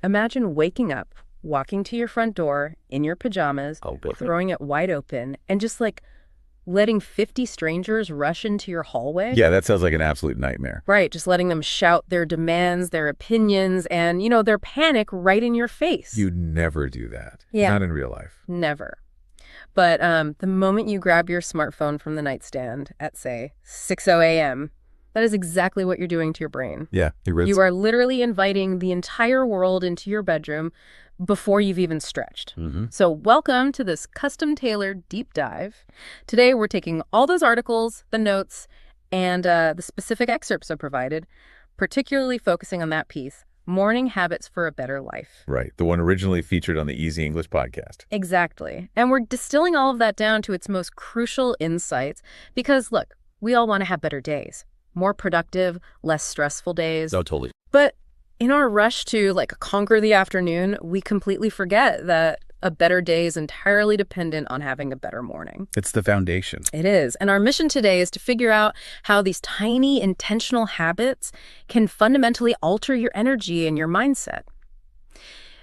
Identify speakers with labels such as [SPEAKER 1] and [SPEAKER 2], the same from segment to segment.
[SPEAKER 1] Imagine waking up, walking to your front door in your pajamas, throwing it wide open, and just like letting 50 strangers rush into your hallway.
[SPEAKER 2] Yeah, that sounds like an absolute nightmare.
[SPEAKER 1] Right, just letting them shout their demands, their opinions, and, their panic right in your face.
[SPEAKER 2] You'd never do that.
[SPEAKER 1] Yeah.
[SPEAKER 2] Not in real life.
[SPEAKER 1] Never. But the moment you grab your smartphone from the nightstand at, say, 6:00 a.m., that is exactly what you're doing to your brain.
[SPEAKER 2] Yeah.
[SPEAKER 1] You are literally inviting the entire world into your bedroom before you've even stretched. So welcome to this custom-tailored deep dive. Today, we're taking all those articles, the notes, and the specific excerpts I provided, particularly focusing on that piece, Morning Habits for a Better Life.
[SPEAKER 2] Right. The one originally featured on the Easy English podcast.
[SPEAKER 1] Exactly. And we're distilling all of that down to its most crucial insights because, look, we all want to have better days. More productive, less stressful days.
[SPEAKER 2] Oh, totally.
[SPEAKER 1] But in our rush to conquer the afternoon, we completely forget that a better day is entirely dependent on having a better morning.
[SPEAKER 2] It's the foundation.
[SPEAKER 1] It is. And our mission today is to figure out how these tiny intentional habits can fundamentally alter your energy and your mindset.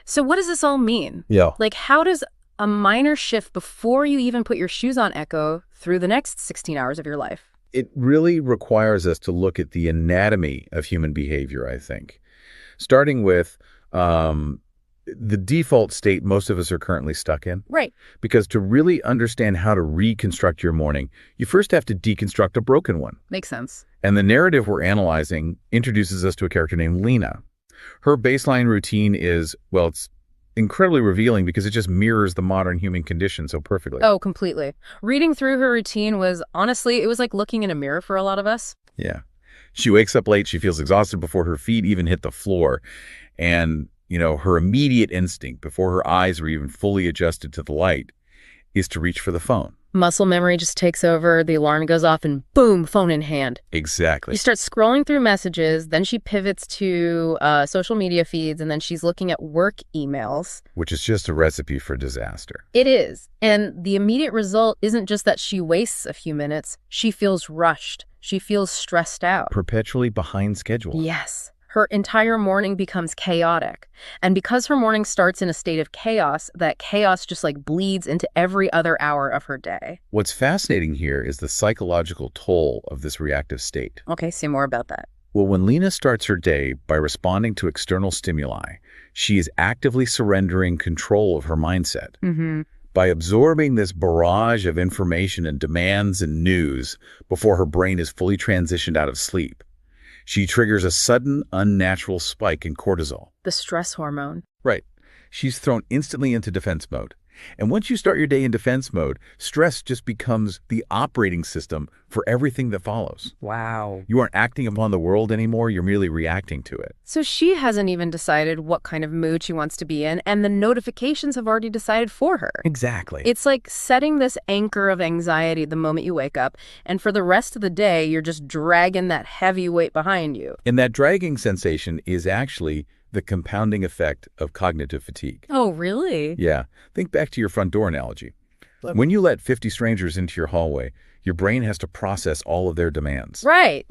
[SPEAKER 1] So what does this all mean?
[SPEAKER 2] Yeah.
[SPEAKER 1] How does a minor shift before you even put your shoes on echo through the next 16 hours of your life?
[SPEAKER 2] It really requires us to look at the anatomy of human behavior, I think. Starting with the default state most of us are currently stuck in.
[SPEAKER 1] Right.
[SPEAKER 2] Because to really understand how to reconstruct your morning, you first have to deconstruct a broken one.
[SPEAKER 1] Makes sense.
[SPEAKER 2] And the narrative we're analyzing introduces us to a character named Lena. Her baseline routine is, well, it's incredibly revealing because it just mirrors the modern human condition so perfectly.
[SPEAKER 1] Oh, completely. Reading through her routine was, honestly, it was like looking in a mirror for a lot of us.
[SPEAKER 2] Yeah. She wakes up late. She feels exhausted before her feet even hit the floor. And, her immediate instinct before her eyes were even fully adjusted to the light is to reach for the phone.
[SPEAKER 1] Muscle memory just takes over. The alarm goes off and boom, phone in hand.
[SPEAKER 2] Exactly.
[SPEAKER 1] You start scrolling through messages. Then she pivots to social media feeds, and then she's looking at work emails.
[SPEAKER 2] Which is just a recipe for disaster.
[SPEAKER 1] It is. And the immediate result isn't just that she wastes a few minutes. She feels rushed. She feels stressed out.
[SPEAKER 2] Perpetually behind schedule.
[SPEAKER 1] Yes. Her entire morning becomes chaotic. And because her morning starts in a state of chaos, that chaos just bleeds into every other hour of her day.
[SPEAKER 2] What's fascinating here is the psychological toll of this reactive state.
[SPEAKER 1] Okay, say more about that.
[SPEAKER 2] Well, when Lena starts her day by responding to external stimuli, she is actively surrendering control of her mindset. By absorbing this barrage of information and demands and news before her brain is fully transitioned out of sleep, she triggers a sudden, unnatural spike in cortisol.
[SPEAKER 1] The stress hormone.
[SPEAKER 2] Right. She's thrown instantly into defense mode. And once you start your day in defense mode, stress just becomes the operating system for everything that follows.
[SPEAKER 1] Wow.
[SPEAKER 2] You aren't acting upon the world anymore. You're merely reacting to it.
[SPEAKER 1] So she hasn't even decided what kind of mood she wants to be in, and the notifications have already decided for her.
[SPEAKER 2] Exactly.
[SPEAKER 1] It's like setting this anchor of anxiety the moment you wake up, and for the rest of the day, you're just dragging that heavy weight behind you.
[SPEAKER 2] And that dragging sensation is actually the compounding effect of cognitive fatigue.
[SPEAKER 1] Oh, really?
[SPEAKER 2] Yeah. Think back to your front door analogy. When you let 50 strangers into your hallway, your brain has to process all of their demands.
[SPEAKER 1] Right.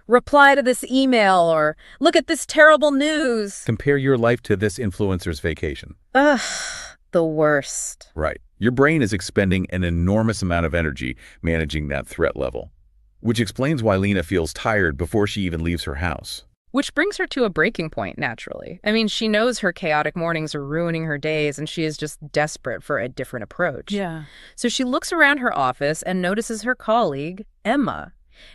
[SPEAKER 1] Reply to this email or look at this terrible news.
[SPEAKER 2] Compare your life to this influencer's vacation.
[SPEAKER 1] Ugh, the worst.
[SPEAKER 2] Right. Your brain is expending an enormous amount of energy managing that threat level, which explains why Lena feels tired before she even leaves her house.
[SPEAKER 1] Which brings her to a breaking point, naturally. I mean, she knows her chaotic mornings are ruining her days, and she is just desperate for a different approach.
[SPEAKER 3] Yeah.
[SPEAKER 1] So she looks around her office and notices her colleague, Emma.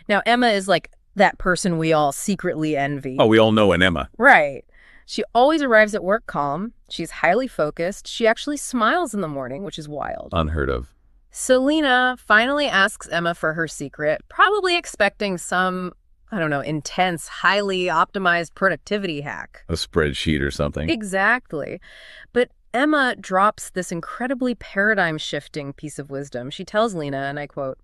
[SPEAKER 1] Now, Emma is that person we all secretly envy.
[SPEAKER 2] Oh, we all know an Emma.
[SPEAKER 1] Right. She always arrives at work calm. She's highly focused. She actually smiles in the morning, which is wild.
[SPEAKER 2] Unheard of.
[SPEAKER 1] So Lena finally asks Emma for her secret, probably expecting some intense, highly optimized productivity hack.
[SPEAKER 2] A spreadsheet or something.
[SPEAKER 1] Exactly. But Emma drops this incredibly paradigm-shifting piece of wisdom. She tells Lena, and I quote,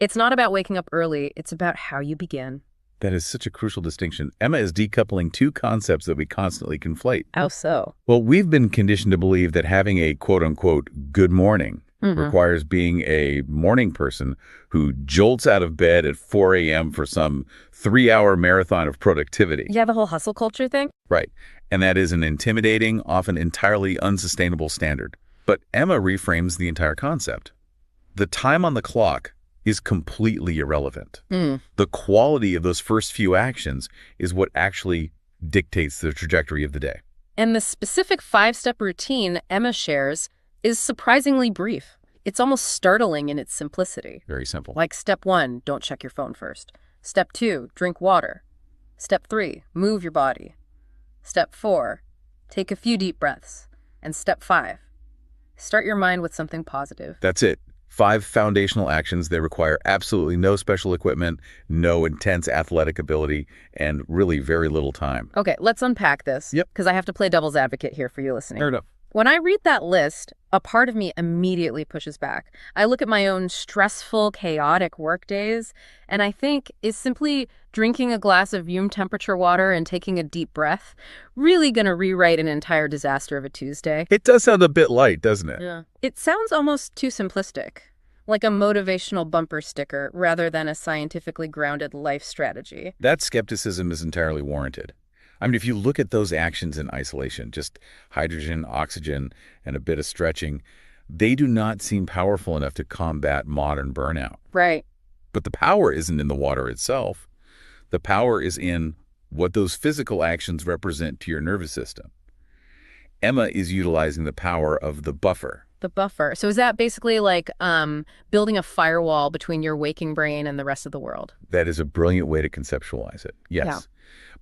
[SPEAKER 1] "It's not about waking up early, it's about how you begin."
[SPEAKER 2] That is such a crucial distinction. Emma is decoupling two concepts that we constantly conflate.
[SPEAKER 1] How so?
[SPEAKER 2] Well, we've been conditioned to believe that having a quote-unquote good morning requires being a morning person who jolts out of bed at 4 a.m. for some 3-hour marathon of productivity.
[SPEAKER 1] Yeah, the whole hustle culture thing?
[SPEAKER 2] Right. And that is an intimidating, often entirely unsustainable standard. But Emma reframes the entire concept. The time on the clock is completely irrelevant. The quality of those first few actions is what actually dictates the trajectory of the day.
[SPEAKER 1] And the specific 5-step routine Emma shares is surprisingly brief. It's almost startling in its simplicity.
[SPEAKER 2] Very simple.
[SPEAKER 1] Like step 1, don't check your phone first. Step 2, drink water. Step 3, move your body. Step 4, take a few deep breaths. And step 5, start your mind with something positive.
[SPEAKER 2] That's it. 5 foundational actions. They require absolutely no special equipment, no intense athletic ability, and really very little time.
[SPEAKER 1] Okay, let's unpack this.
[SPEAKER 2] Yep.
[SPEAKER 1] Because I have to play devil's advocate here for you listening.
[SPEAKER 2] Fair enough.
[SPEAKER 1] When I read that list, a part of me immediately pushes back. I look at my own stressful, chaotic work days, and I think, is simply drinking a glass of room temperature water and taking a deep breath really going to rewrite an entire disaster of a Tuesday?
[SPEAKER 2] It does sound a bit light, doesn't it?
[SPEAKER 1] Yeah. It sounds almost too simplistic, like a motivational bumper sticker rather than a scientifically grounded life strategy.
[SPEAKER 2] That skepticism is entirely warranted. I mean, if you look at those actions in isolation, just hydrogen, oxygen, and a bit of stretching, they do not seem powerful enough to combat modern burnout.
[SPEAKER 1] Right.
[SPEAKER 2] But the power isn't in the water itself. The power is in what those physical actions represent to your nervous system. Emma is utilizing the power of the buffer.
[SPEAKER 1] The buffer. So is that basically like building a firewall between your waking brain and the rest of the world?
[SPEAKER 2] That is a brilliant way to conceptualize it. Yes.
[SPEAKER 1] Yeah.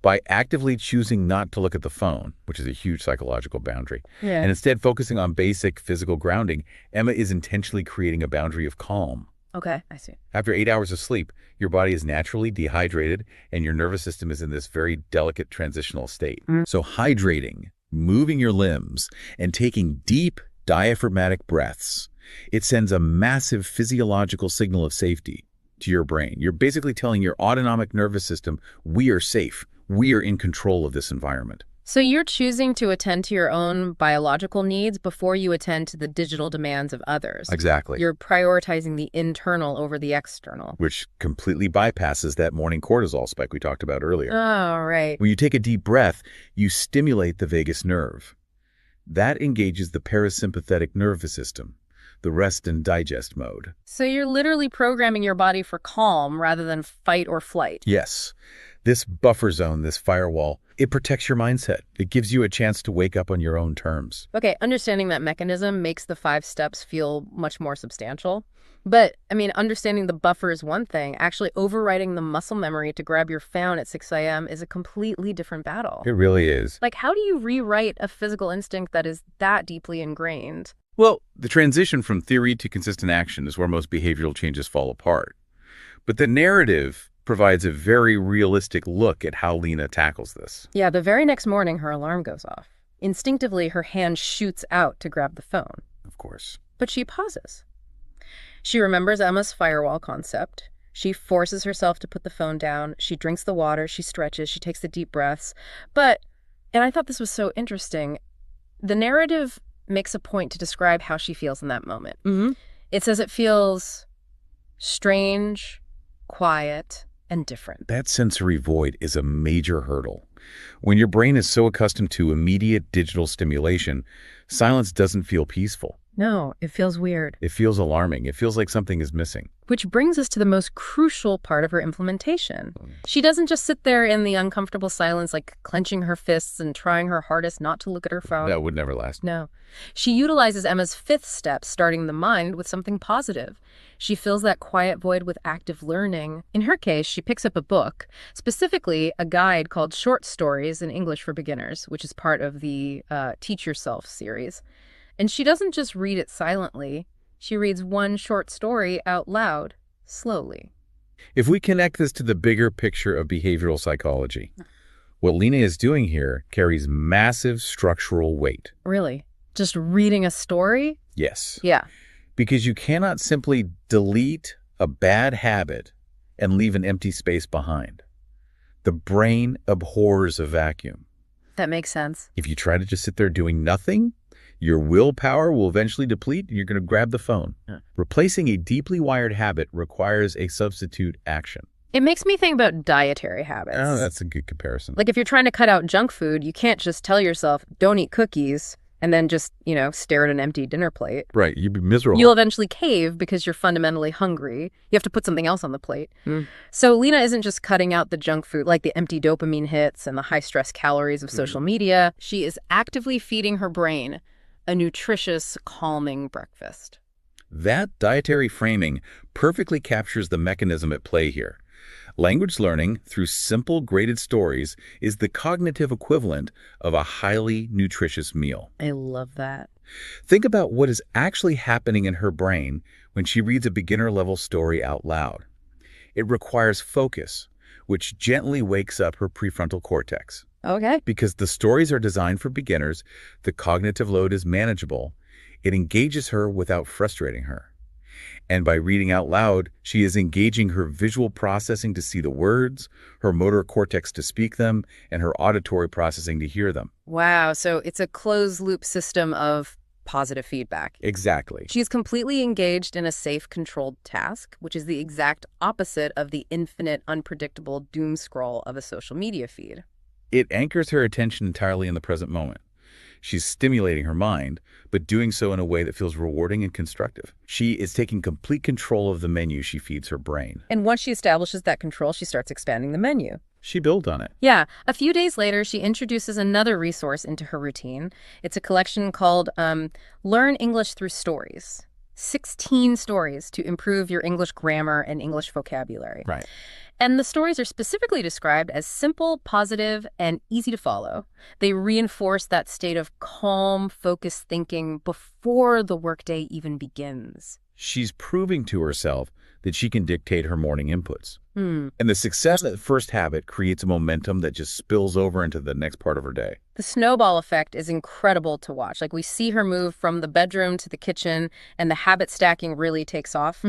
[SPEAKER 2] By actively choosing not to look at the phone, which is a huge psychological boundary, and instead focusing on basic physical grounding, Emma is intentionally creating a boundary of calm.
[SPEAKER 1] Okay, I see.
[SPEAKER 2] After 8 hours of sleep, your body is naturally dehydrated and your nervous system is in this very delicate transitional state. So hydrating, moving your limbs, and taking deep diaphragmatic breaths, it sends a massive physiological signal of safety to your brain. You're basically telling your autonomic nervous system, we are safe. We are in control of this environment.
[SPEAKER 1] So you're choosing to attend to your own biological needs before you attend to the digital demands of others.
[SPEAKER 2] Exactly.
[SPEAKER 1] You're prioritizing the internal over the external.
[SPEAKER 2] Which completely bypasses that morning cortisol spike we talked about earlier.
[SPEAKER 1] Oh, right.
[SPEAKER 2] When you take a deep breath, you stimulate the vagus nerve. That engages the parasympathetic nervous system, the rest and digest mode.
[SPEAKER 1] So you're literally programming your body for calm rather than fight or flight.
[SPEAKER 2] Yes. This buffer zone, this firewall, it protects your mindset. It gives you a chance to wake up on your own terms.
[SPEAKER 1] Okay, understanding that mechanism makes the 5 steps feel much more substantial. But, I mean, understanding the buffer is one thing. Actually overriding the muscle memory to grab your phone at 6 a.m. is a completely different battle.
[SPEAKER 2] It really is.
[SPEAKER 1] Like, how do you rewrite a physical instinct that is that deeply ingrained?
[SPEAKER 2] Well, the transition from theory to consistent action is where most behavioral changes fall apart. But the narrative provides a very realistic look at how Lena tackles this.
[SPEAKER 1] Yeah, the very next morning, her alarm goes off. Instinctively, her hand shoots out to grab the phone.
[SPEAKER 2] Of course.
[SPEAKER 1] But she pauses. She remembers Emma's firewall concept. She forces herself to put the phone down. She drinks the water. She stretches. She takes the deep breaths. But, and I thought this was so interesting, the narrative makes a point to describe how she feels in that moment. It says it feels strange, quiet, and different.
[SPEAKER 2] That sensory void is a major hurdle. When your brain is so accustomed to immediate digital stimulation, silence doesn't feel peaceful.
[SPEAKER 1] No, it feels weird.
[SPEAKER 2] It feels alarming. It feels like something is missing.
[SPEAKER 1] Which brings us to the most crucial part of her implementation. She doesn't just sit there in the uncomfortable silence, like clenching her fists and trying her hardest not to look at her phone.
[SPEAKER 2] That would never last.
[SPEAKER 1] No. She utilizes Emma's 5th step, starting the mind with something positive. She fills that quiet void with active learning. In her case, she picks up a book, specifically a guide called Short Stories in English for Beginners, which is part of the Teach Yourself series. And she doesn't just read it silently. She reads one short story out loud, slowly.
[SPEAKER 2] If we connect this to the bigger picture of behavioral psychology, what Lena is doing here carries massive structural weight.
[SPEAKER 1] Really? Just reading a story?
[SPEAKER 2] Yes.
[SPEAKER 1] Yeah.
[SPEAKER 2] Because you cannot simply delete a bad habit and leave an empty space behind. The brain abhors a vacuum.
[SPEAKER 1] That makes sense.
[SPEAKER 2] If you try to just sit there doing nothing, your willpower will eventually deplete and you're going to grab the phone. Replacing a deeply wired habit requires a substitute action.
[SPEAKER 1] It makes me think about dietary habits.
[SPEAKER 2] Oh, that's a good comparison.
[SPEAKER 1] Like if you're trying to cut out junk food, you can't just tell yourself, don't eat cookies, and then just, stare at an empty dinner plate.
[SPEAKER 2] Right, you'd be miserable.
[SPEAKER 1] You'll eventually cave because you're fundamentally hungry. You have to put something else on the plate. So Lena isn't just cutting out the junk food, like the empty dopamine hits and the high-stress calories of social media. She is actively feeding her brain a nutritious, calming breakfast.
[SPEAKER 2] That dietary framing perfectly captures the mechanism at play here. Language learning through simple graded stories is the cognitive equivalent of a highly nutritious meal.
[SPEAKER 1] I love that.
[SPEAKER 2] Think about what is actually happening in her brain when she reads a beginner-level story out loud. It requires focus, which gently wakes up her prefrontal cortex.
[SPEAKER 1] Okay.
[SPEAKER 2] Because the stories are designed for beginners, the cognitive load is manageable. It engages her without frustrating her. And by reading out loud, she is engaging her visual processing to see the words, her motor cortex to speak them, and her auditory processing to hear them.
[SPEAKER 1] Wow, so it's a closed-loop system of positive feedback.
[SPEAKER 2] Exactly.
[SPEAKER 1] She's completely engaged in a safe, controlled task, which is the exact opposite of the infinite, unpredictable doom scroll of a social media feed.
[SPEAKER 2] It anchors her attention entirely in the present moment. She's stimulating her mind, but doing so in a way that feels rewarding and constructive. She is taking complete control of the menu she feeds her brain.
[SPEAKER 1] And once she establishes that control, she starts expanding the menu.
[SPEAKER 2] She builds on it.
[SPEAKER 1] Yeah. A few days later, she introduces another resource into her routine. It's a collection called Learn English Through Stories. 16 stories to improve your English grammar and English vocabulary.
[SPEAKER 2] Right.
[SPEAKER 1] And the stories are specifically described as simple, positive, and easy to follow. They reinforce that state of calm, focused thinking before the workday even begins.
[SPEAKER 2] She's proving to herself that she can dictate her morning inputs. And the success of that first habit creates a momentum that just spills over into the next part of her day.
[SPEAKER 1] The snowball effect is incredible to watch. Like we see her move from the bedroom to the kitchen, and the habit stacking really takes off.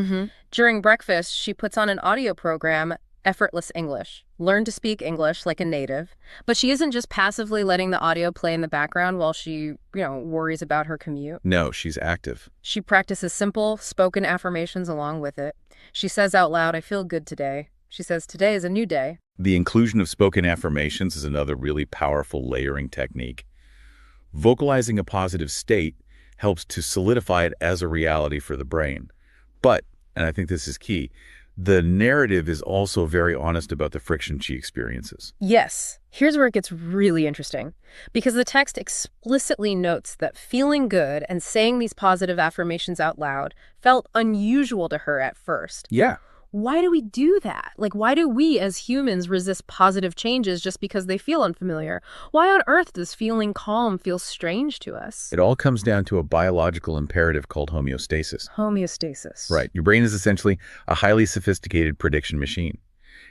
[SPEAKER 1] During breakfast, she puts on an audio program, Effortless English. Learn to speak English like a native. But she isn't just passively letting the audio play in the background while she, worries about her commute.
[SPEAKER 2] No, she's active.
[SPEAKER 1] She practices simple, spoken affirmations along with it. She says out loud, I feel good today. She says, today is a new day.
[SPEAKER 2] The inclusion of spoken affirmations is another really powerful layering technique. Vocalizing a positive state helps to solidify it as a reality for the brain. But, and I think this is key, the narrative is also very honest about the friction she experiences.
[SPEAKER 1] Yes. Here's where it gets really interesting. Because the text explicitly notes that feeling good and saying these positive affirmations out loud felt unusual to her at first.
[SPEAKER 2] Yeah.
[SPEAKER 1] Why do we do that? Like, why do we as humans resist positive changes just because they feel unfamiliar? Why on earth does feeling calm feel strange to us?
[SPEAKER 2] It all comes down to a biological imperative called homeostasis.
[SPEAKER 1] Homeostasis.
[SPEAKER 2] Right. Your brain is essentially a highly sophisticated prediction machine.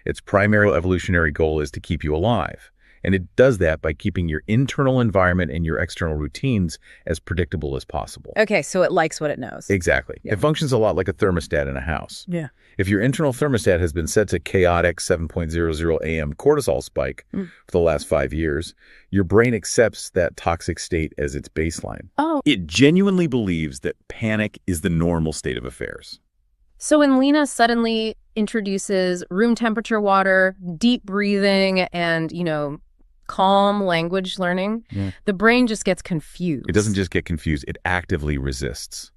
[SPEAKER 2] Its primary evolutionary goal is to keep you alive. And it does that by keeping your internal environment and your external routines as predictable as possible.
[SPEAKER 1] Okay, so it likes what it knows.
[SPEAKER 2] Exactly. Yeah. It functions a lot like a thermostat in a house.
[SPEAKER 1] Yeah.
[SPEAKER 2] If your internal thermostat has been set to chaotic 7.00 a.m. cortisol spike for the last 5 years, your brain accepts that toxic state as its baseline.
[SPEAKER 1] Oh.
[SPEAKER 2] It genuinely believes that panic is the normal state of affairs.
[SPEAKER 1] So when Lena suddenly introduces room temperature water, deep breathing, and, calm language learning, the brain just gets confused.
[SPEAKER 2] It doesn't just get confused, it actively resists.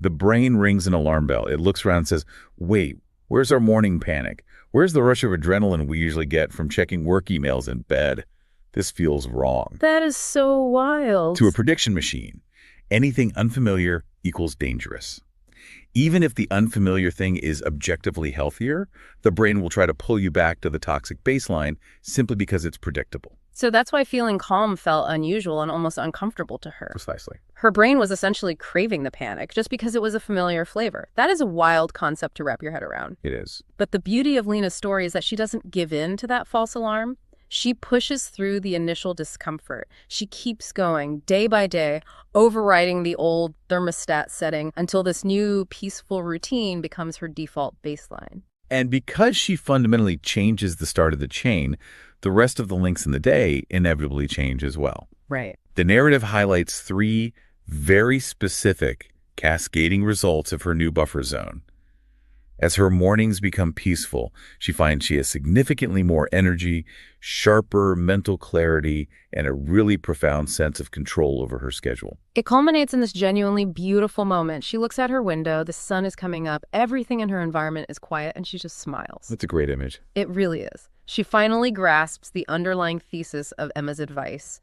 [SPEAKER 2] The brain rings an alarm bell. It looks around and says, wait, where's our morning panic? Where's the rush of adrenaline we usually get from checking work emails in bed? This feels wrong.
[SPEAKER 1] That is so wild.
[SPEAKER 2] To a prediction machine, anything unfamiliar equals dangerous. Even if the unfamiliar thing is objectively healthier, the brain will try to pull you back to the toxic baseline simply because it's predictable.
[SPEAKER 1] So that's why feeling calm felt unusual and almost uncomfortable to her.
[SPEAKER 2] Precisely.
[SPEAKER 1] Her brain was essentially craving the panic just because it was a familiar flavor. That is a wild concept to wrap your head around.
[SPEAKER 2] It is.
[SPEAKER 1] But the beauty of Lena's story is that she doesn't give in to that false alarm. She pushes through the initial discomfort. She keeps going day by day, overriding the old thermostat setting until this new peaceful routine becomes her default baseline.
[SPEAKER 2] And because she fundamentally changes the start of the chain, the rest of the links in the day inevitably change as well.
[SPEAKER 1] Right.
[SPEAKER 2] The narrative highlights 3 very specific cascading results of her new buffer zone. As her mornings become peaceful, she finds she has significantly more energy, sharper mental clarity, and a really profound sense of control over her schedule.
[SPEAKER 1] It culminates in this genuinely beautiful moment. She looks out her window, the sun is coming up, everything in her environment is quiet, and she just smiles.
[SPEAKER 2] That's a great image.
[SPEAKER 1] It really is. She finally grasps the underlying thesis of Emma's advice.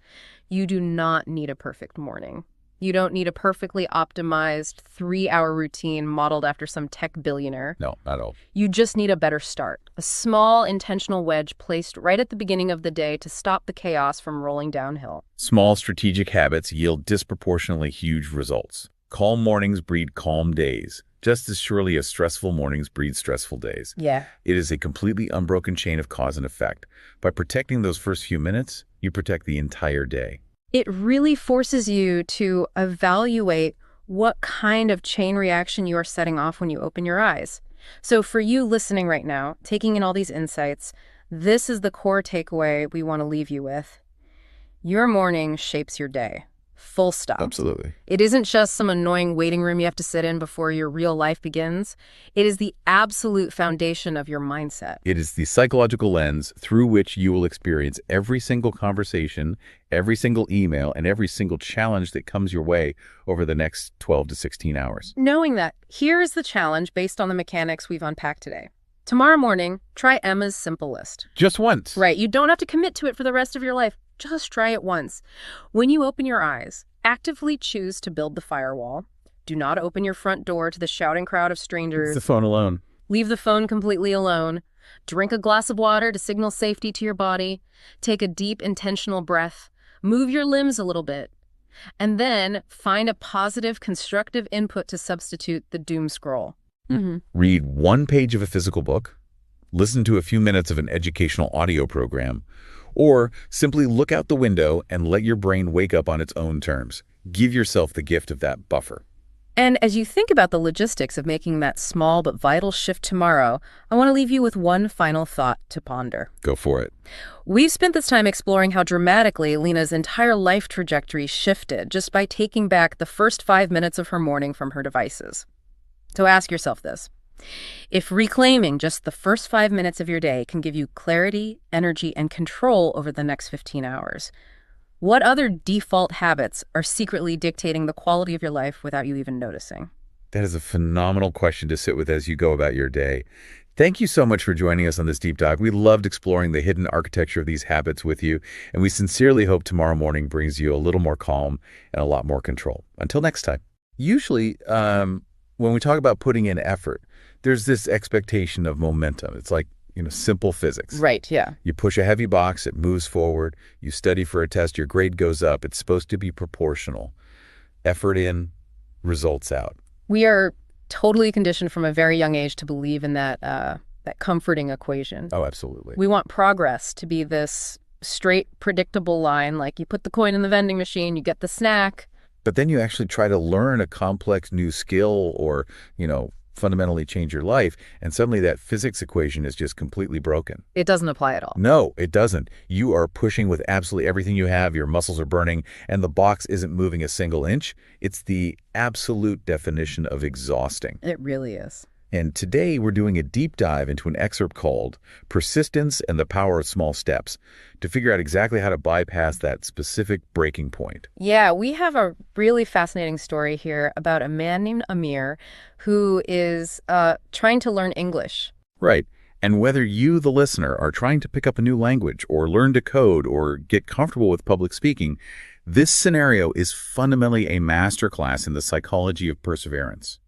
[SPEAKER 1] You do not need a perfect morning. You don't need a perfectly optimized 3-hour routine modeled after some tech billionaire.
[SPEAKER 2] No, not at all.
[SPEAKER 1] You just need a better start. A small, intentional wedge placed right at the beginning of the day to stop the chaos from rolling downhill.
[SPEAKER 2] Small strategic habits yield disproportionately huge results. Calm mornings breed calm days, just as surely as stressful mornings breed stressful days.
[SPEAKER 1] Yeah.
[SPEAKER 2] It is a completely unbroken chain of cause and effect. By protecting those first few minutes, you protect the entire day.
[SPEAKER 1] It really forces you to evaluate what kind of chain reaction you are setting off when you open your eyes. So for you listening right now, taking in all these insights, this is the core takeaway we want to leave you with. Your morning shapes your day. Full stop.
[SPEAKER 2] Absolutely.
[SPEAKER 1] It isn't just some annoying waiting room you have to sit in before your real life begins. It is the absolute foundation of your mindset.
[SPEAKER 2] It is the psychological lens through which you will experience every single conversation, every single email, and every single challenge that comes your way over the next 12 to 16 hours.
[SPEAKER 1] Knowing that, here is the challenge based on the mechanics we've unpacked today. Tomorrow morning, try Emma's simple list.
[SPEAKER 2] Just once.
[SPEAKER 1] Right, you don't have to commit to it for the rest of your life. Just try it once. When you open your eyes, actively choose to build the firewall. Do not open your front door to the shouting crowd of strangers.
[SPEAKER 2] It's the phone alone.
[SPEAKER 1] Leave the phone completely alone. Drink a glass of water to signal safety to your body. Take a deep, intentional breath. Move your limbs a little bit. And then find a positive, constructive input to substitute the doom scroll.
[SPEAKER 2] Read one page of a physical book, listen to a few minutes of an educational audio program, or simply look out the window and let your brain wake up on its own terms. Give yourself the gift of that buffer.
[SPEAKER 1] And as you think about the logistics of making that small but vital shift tomorrow, I want to leave you with one final thought to ponder.
[SPEAKER 2] Go for it.
[SPEAKER 1] We've spent this time exploring how dramatically Lena's entire life trajectory shifted just by taking back the first 5 minutes of her morning from her devices. So ask yourself this. If reclaiming just the first 5 minutes of your day can give you clarity, energy, and control over the next 15 hours, what other default habits are secretly dictating the quality of your life without you even noticing?
[SPEAKER 2] That is a phenomenal question to sit with as you go about your day. Thank you so much for joining us on this deep dive. We loved exploring the hidden architecture of these habits with you, and we sincerely hope tomorrow morning brings you a little more calm and a lot more control. Until next time. Usually, when we talk about putting in effort, there's this expectation of momentum. It's like, simple physics.
[SPEAKER 1] Right, yeah.
[SPEAKER 2] You push a heavy box, it moves forward. You study for a test, your grade goes up. It's supposed to be proportional. Effort in, results out.
[SPEAKER 1] We are totally conditioned from a very young age to believe in that comforting equation.
[SPEAKER 2] Oh, absolutely.
[SPEAKER 1] We want progress to be this straight, predictable line, like you put the coin in the vending machine, you get the snack.
[SPEAKER 2] But then you actually try to learn a complex new skill or, fundamentally change your life, and suddenly that physics equation is just completely broken.
[SPEAKER 1] It doesn't apply at all.
[SPEAKER 2] No, it doesn't. You are pushing with absolutely everything you have. Your muscles are burning, and the box isn't moving a single inch. It's the absolute definition of exhausting.
[SPEAKER 1] It really is.
[SPEAKER 2] And today we're doing a deep dive into an excerpt called Persistence and the Power of Small Steps to figure out exactly how to bypass that specific breaking point.
[SPEAKER 1] Yeah, we have a really fascinating story here about a man named Amir who is trying to learn English.
[SPEAKER 2] Right. And whether you, the listener, are trying to pick up a new language or learn to code or get comfortable with public speaking, this scenario is fundamentally a masterclass in the psychology of perseverance.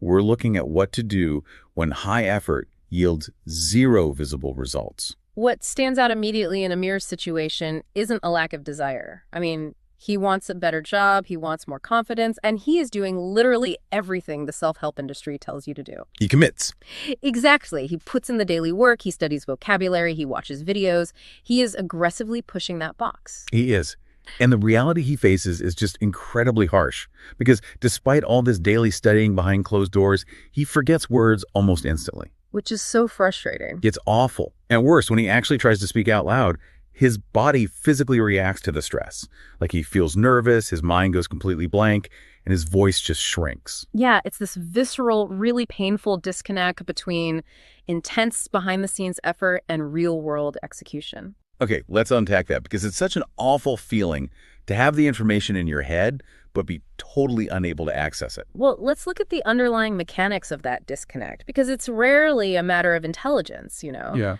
[SPEAKER 2] We're looking at what to do when high effort yields zero visible results.
[SPEAKER 1] What stands out immediately in Amir's situation isn't a lack of desire. I mean, he wants a better job, he wants more confidence, and he is doing literally everything the self-help industry tells you to do.
[SPEAKER 2] He commits.
[SPEAKER 1] Exactly. He puts in the daily work, he studies vocabulary, he watches videos. He is aggressively pushing that box.
[SPEAKER 2] He is. And the reality he faces is just incredibly harsh because despite all this daily studying behind closed doors, he forgets words almost instantly.
[SPEAKER 1] Which is so frustrating.
[SPEAKER 2] It's awful. And worse, when he actually tries to speak out loud, his body physically reacts to the stress. Like he feels nervous, his mind goes completely blank, and his voice just shrinks.
[SPEAKER 1] Yeah, it's this visceral, really painful disconnect between intense behind-the-scenes effort and real-world execution.
[SPEAKER 2] Okay, let's unpack that because it's such an awful feeling to have the information in your head but be totally unable to access it.
[SPEAKER 1] Well, let's look at the underlying mechanics of that disconnect, because it's rarely a matter of intelligence, you know?
[SPEAKER 2] Yeah.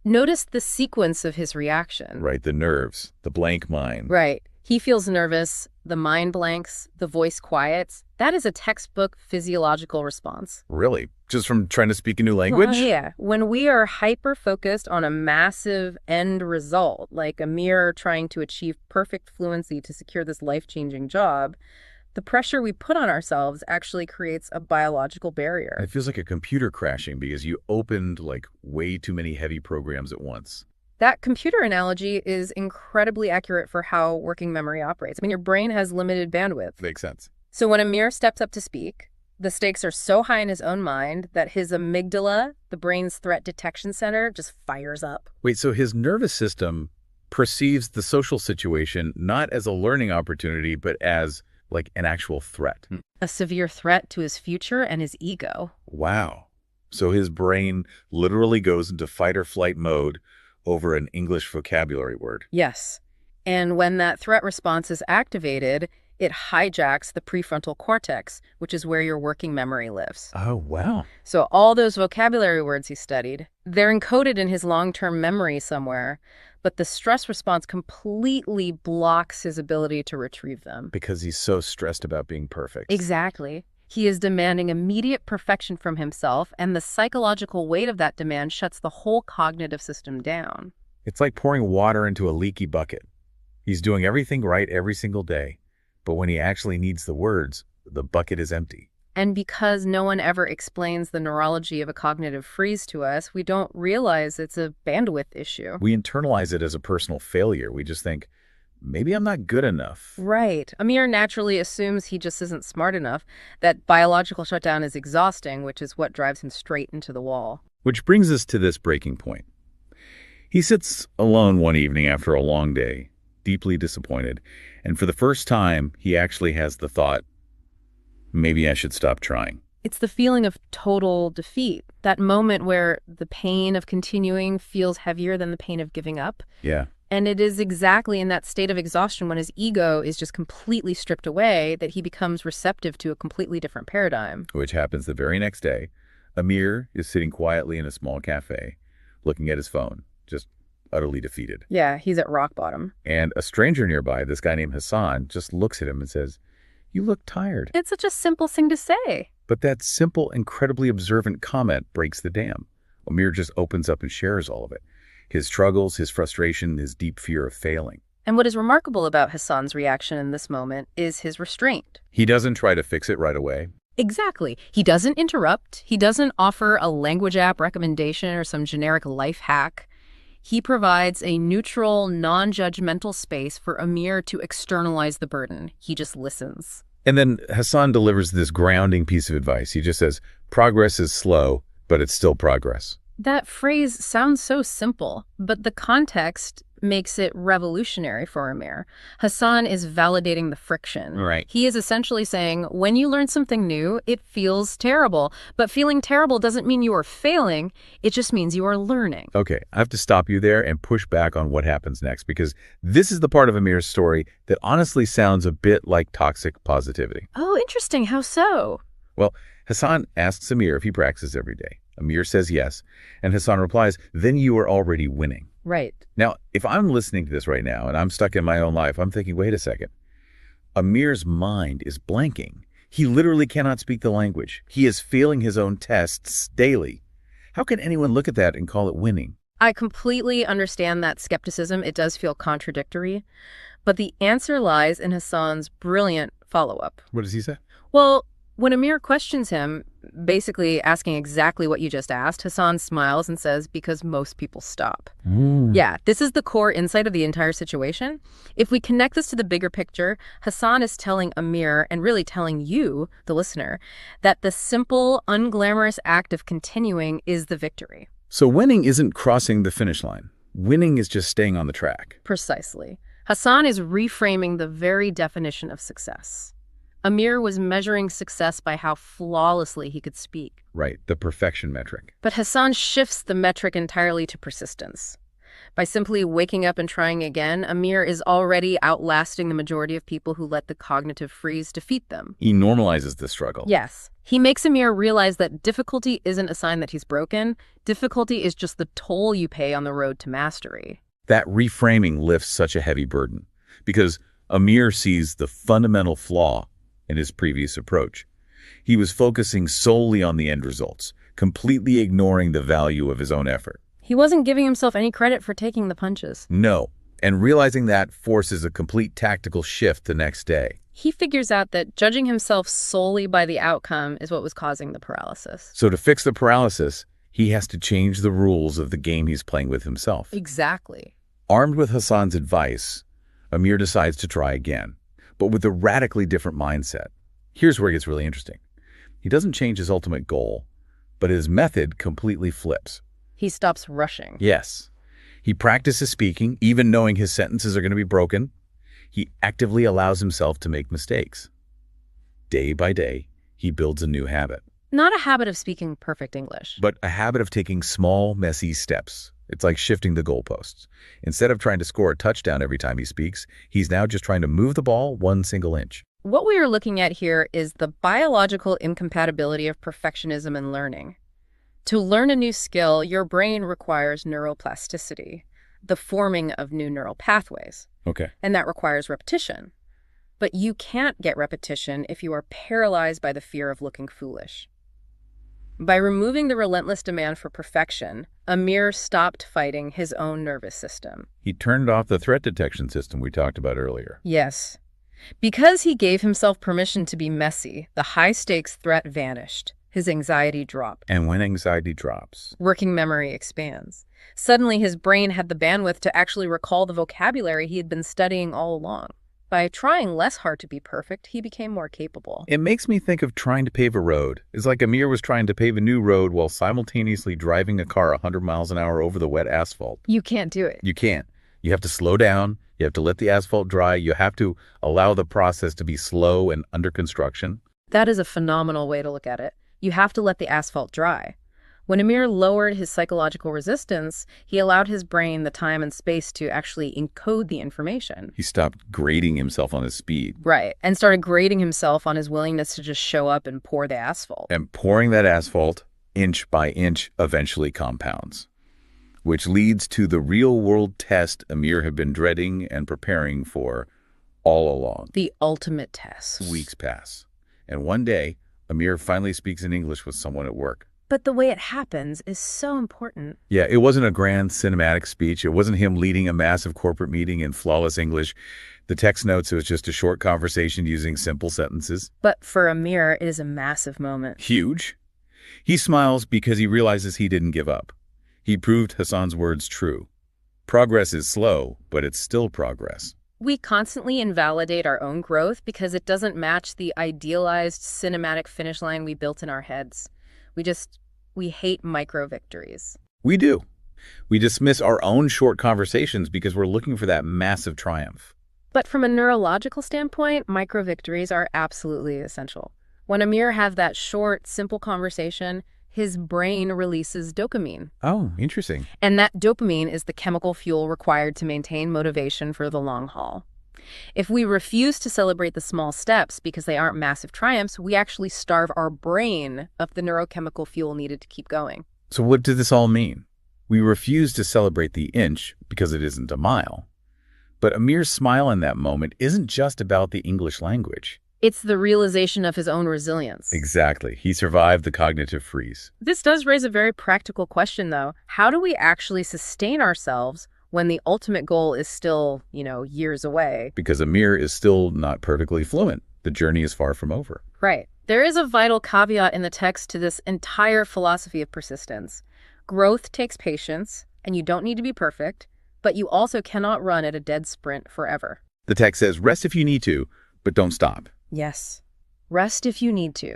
[SPEAKER 1] Notice the sequence of his reaction.
[SPEAKER 2] Right, the nerves, the blank mind.
[SPEAKER 1] Right. He feels nervous, the mind blanks, the voice quiets. That is a textbook physiological response.
[SPEAKER 2] Really? Just from trying to speak a new language?
[SPEAKER 1] Well, yeah. When we are hyper-focused on a massive end result, like a mirror trying to achieve perfect fluency to secure this life-changing job, the pressure we put on ourselves actually creates a biological barrier.
[SPEAKER 2] It feels like a computer crashing because you opened like way too many heavy programs at once.
[SPEAKER 1] That computer analogy is incredibly accurate for how working memory operates. I mean, your brain has limited bandwidth.
[SPEAKER 2] Makes sense.
[SPEAKER 1] So when Amir steps up to speak, the stakes are so high in his own mind that his amygdala, the brain's threat detection center, just fires up.
[SPEAKER 2] Wait, so his nervous system perceives the social situation not as a learning opportunity, but as like an actual threat.
[SPEAKER 1] A severe threat to his future and his ego.
[SPEAKER 2] Wow. So his brain literally goes into fight or flight mode over an English vocabulary word.
[SPEAKER 1] Yes. And when that threat response is activated, it hijacks the prefrontal cortex, which is where your working memory lives.
[SPEAKER 2] Oh, wow.
[SPEAKER 1] So all those vocabulary words he studied, they're encoded in his long-term memory somewhere, but the stress response completely blocks his ability to retrieve them.
[SPEAKER 2] Because he's so stressed about being perfect.
[SPEAKER 1] Exactly. He is demanding immediate perfection from himself, and the psychological weight of that demand shuts the whole cognitive system down.
[SPEAKER 2] It's like pouring water into a leaky bucket. He's doing everything right every single day, but when he actually needs the words, the bucket is empty.
[SPEAKER 1] And because no one ever explains the neurology of a cognitive freeze to us, we don't realize it's a bandwidth issue.
[SPEAKER 2] We internalize it as a personal failure. We just think, maybe I'm not good enough.
[SPEAKER 1] Right. Amir naturally assumes he just isn't smart enough. That biological shutdown is exhausting, which is what drives him straight into the wall.
[SPEAKER 2] Which brings us to this breaking point. He sits alone one evening after a long day, deeply disappointed, and for the first time, he actually has the thought, maybe I should stop trying.
[SPEAKER 1] It's the feeling of total defeat, that moment where the pain of continuing feels heavier than the pain of giving up.
[SPEAKER 2] Yeah.
[SPEAKER 1] And it is exactly in that state of exhaustion when his ego is just completely stripped away that he becomes receptive to a completely different paradigm.
[SPEAKER 2] Which happens the very next day. Amir is sitting quietly in a small cafe, looking at his phone, just utterly defeated.
[SPEAKER 1] Yeah, he's at rock bottom.
[SPEAKER 2] And a stranger nearby, this guy named Hassan, just looks at him and says, "You look tired."
[SPEAKER 1] It's such a simple thing to say.
[SPEAKER 2] But that simple, incredibly observant comment breaks the dam. Amir just opens up and shares all of it. His struggles, his frustration, his deep fear of failing.
[SPEAKER 1] And what is remarkable about Hassan's reaction in this moment is his restraint.
[SPEAKER 2] He doesn't try to fix it right away.
[SPEAKER 1] Exactly. He doesn't interrupt. He doesn't offer a language app recommendation or some generic life hack. He provides a neutral, non-judgmental space for Amir to externalize the burden. He just listens.
[SPEAKER 2] And then Hassan delivers this grounding piece of advice. He just says, progress is slow, but it's still progress.
[SPEAKER 1] That phrase sounds so simple, but the context makes it revolutionary for Amir. Hassan is validating the friction.
[SPEAKER 2] Right.
[SPEAKER 1] He is essentially saying, when you learn something new, it feels terrible. But feeling terrible doesn't mean you are failing. It just means you are learning.
[SPEAKER 2] Okay, I have to stop you there and push back on what happens next, because this is the part of Amir's story that honestly sounds a bit like toxic positivity.
[SPEAKER 1] Oh, interesting. How so?
[SPEAKER 2] Well, Hassan asks Amir if he practices every day. Amir says yes, and Hassan replies, then you are already winning.
[SPEAKER 1] Right.
[SPEAKER 2] Now, if I'm listening to this right now and I'm stuck in my own life, I'm thinking, wait a second. Amir's mind is blanking. He literally cannot speak the language. He is failing his own tests daily. How can anyone look at that and call it winning?
[SPEAKER 1] I completely understand that skepticism. It does feel contradictory. But the answer lies in Hassan's brilliant follow-up.
[SPEAKER 2] What does he say?
[SPEAKER 1] Well, when Amir questions him, basically asking exactly what you just asked, Hassan smiles and says, because most people stop. Yeah, this is the core insight of the entire situation. If we connect this to the bigger picture, Hassan is telling Amir, and really telling you, the listener, that the simple, unglamorous act of continuing is the victory.
[SPEAKER 2] So winning isn't crossing the finish line. Winning is just staying on the track.
[SPEAKER 1] Precisely. Hassan is reframing the very definition of success. Amir was measuring success by how flawlessly he could speak.
[SPEAKER 2] Right, the perfection metric.
[SPEAKER 1] But Hassan shifts the metric entirely to persistence. By simply waking up and trying again, Amir is already outlasting the majority of people who let the cognitive freeze defeat them.
[SPEAKER 2] He normalizes the struggle.
[SPEAKER 1] Yes. He makes Amir realize that difficulty isn't a sign that he's broken. Difficulty is just the toll you pay on the road to mastery.
[SPEAKER 2] That reframing lifts such a heavy burden because Amir sees the fundamental flaw in his previous approach. He was focusing solely on the end results, completely ignoring the value of his own effort.
[SPEAKER 1] He wasn't giving himself any credit for taking the punches.
[SPEAKER 2] No, and realizing that forces a complete tactical shift the next day.
[SPEAKER 1] He figures out that judging himself solely by the outcome is what was causing the paralysis.
[SPEAKER 2] So to fix the paralysis, he has to change the rules of the game he's playing with himself.
[SPEAKER 1] Exactly.
[SPEAKER 2] Armed with Hassan's advice, Amir decides to try again, but with a radically different mindset. Here's where it gets really interesting. He doesn't change his ultimate goal, but his method completely flips.
[SPEAKER 1] He stops rushing.
[SPEAKER 2] Yes. He practices speaking, even knowing his sentences are going to be broken. He actively allows himself to make mistakes. Day by day, he builds a new habit.
[SPEAKER 1] Not a habit of speaking perfect English.
[SPEAKER 2] But a habit of taking small, messy steps. It's like shifting the goalposts. Instead of trying to score a touchdown every time he speaks, he's now just trying to move the ball 1 single inch.
[SPEAKER 1] What we are looking at here is the biological incompatibility of perfectionism and learning. To learn a new skill, your brain requires neuroplasticity, the forming of new neural pathways.
[SPEAKER 2] Okay.
[SPEAKER 1] And that requires repetition. But you can't get repetition if you are paralyzed by the fear of looking foolish. By removing the relentless demand for perfection, Amir stopped fighting his own nervous system.
[SPEAKER 2] He turned off the threat detection system we talked about earlier.
[SPEAKER 1] Yes. Because he gave himself permission to be messy, the high-stakes threat vanished. His anxiety dropped.
[SPEAKER 2] And when anxiety drops,
[SPEAKER 1] working memory expands. Suddenly, his brain had the bandwidth to actually recall the vocabulary he had been studying all along. By trying less hard to be perfect, he became more capable.
[SPEAKER 2] it makes me think of trying to pave a road. It's like Amir was trying to pave a new road while simultaneously driving a car 100 miles an hour over the wet asphalt.
[SPEAKER 1] You can't do it.
[SPEAKER 2] You can't. You have to slow down. You have to let the asphalt dry. You have to allow the process to be slow and under construction.
[SPEAKER 1] That is a phenomenal way to look at it. You have to let the asphalt dry. When Amir lowered his psychological resistance, he allowed his brain the time and space to actually encode the information.
[SPEAKER 2] He stopped grading himself on his speed.
[SPEAKER 1] Right, and started grading himself on his willingness to just show up and pour the asphalt.
[SPEAKER 2] And pouring that asphalt, inch by inch, eventually compounds, which leads to the real-world test Amir had been dreading and preparing for all along.
[SPEAKER 1] The ultimate test.
[SPEAKER 2] Weeks pass, and one day, Amir finally speaks in English with someone at work.
[SPEAKER 1] But the way it happens is so important.
[SPEAKER 2] Yeah, it wasn't a grand cinematic speech. It wasn't him leading a massive corporate meeting in flawless English. The text notes, it was just a short conversation using simple sentences.
[SPEAKER 1] But for Amir, it is a massive moment.
[SPEAKER 2] Huge. He smiles because he realizes he didn't give up. He proved Hassan's words true. Progress is slow, but it's still progress.
[SPEAKER 1] We constantly invalidate our own growth because it doesn't match the idealized cinematic finish line we built in our heads. We hate micro victories.
[SPEAKER 2] We do. We dismiss our own short conversations because we're looking for that massive triumph.
[SPEAKER 1] But from a neurological standpoint, micro victories are absolutely essential. When Amir has that short, simple conversation, his brain releases dopamine.
[SPEAKER 2] Oh, interesting.
[SPEAKER 1] And that dopamine is the chemical fuel required to maintain motivation for the long haul. If we refuse to celebrate the small steps because they aren't massive triumphs, we actually starve our brain of the neurochemical fuel needed to keep going.
[SPEAKER 2] So what does this all mean? We refuse to celebrate the inch because it isn't a mile. But Amir's smile in that moment isn't just about the English language.
[SPEAKER 1] It's the realization of his own resilience.
[SPEAKER 2] Exactly. He survived the cognitive freeze.
[SPEAKER 1] This does raise a very practical question, though. How do we actually sustain ourselves when the ultimate goal is still, years away?
[SPEAKER 2] Because Amir is still not perfectly fluent. The journey is far from over.
[SPEAKER 1] Right. There is a vital caveat in the text to this entire philosophy of persistence. Growth takes patience, and you don't need to be perfect, but you also cannot run at a dead sprint forever.
[SPEAKER 2] The text says, rest if you need to, but don't stop.
[SPEAKER 1] Yes. Rest if you need to.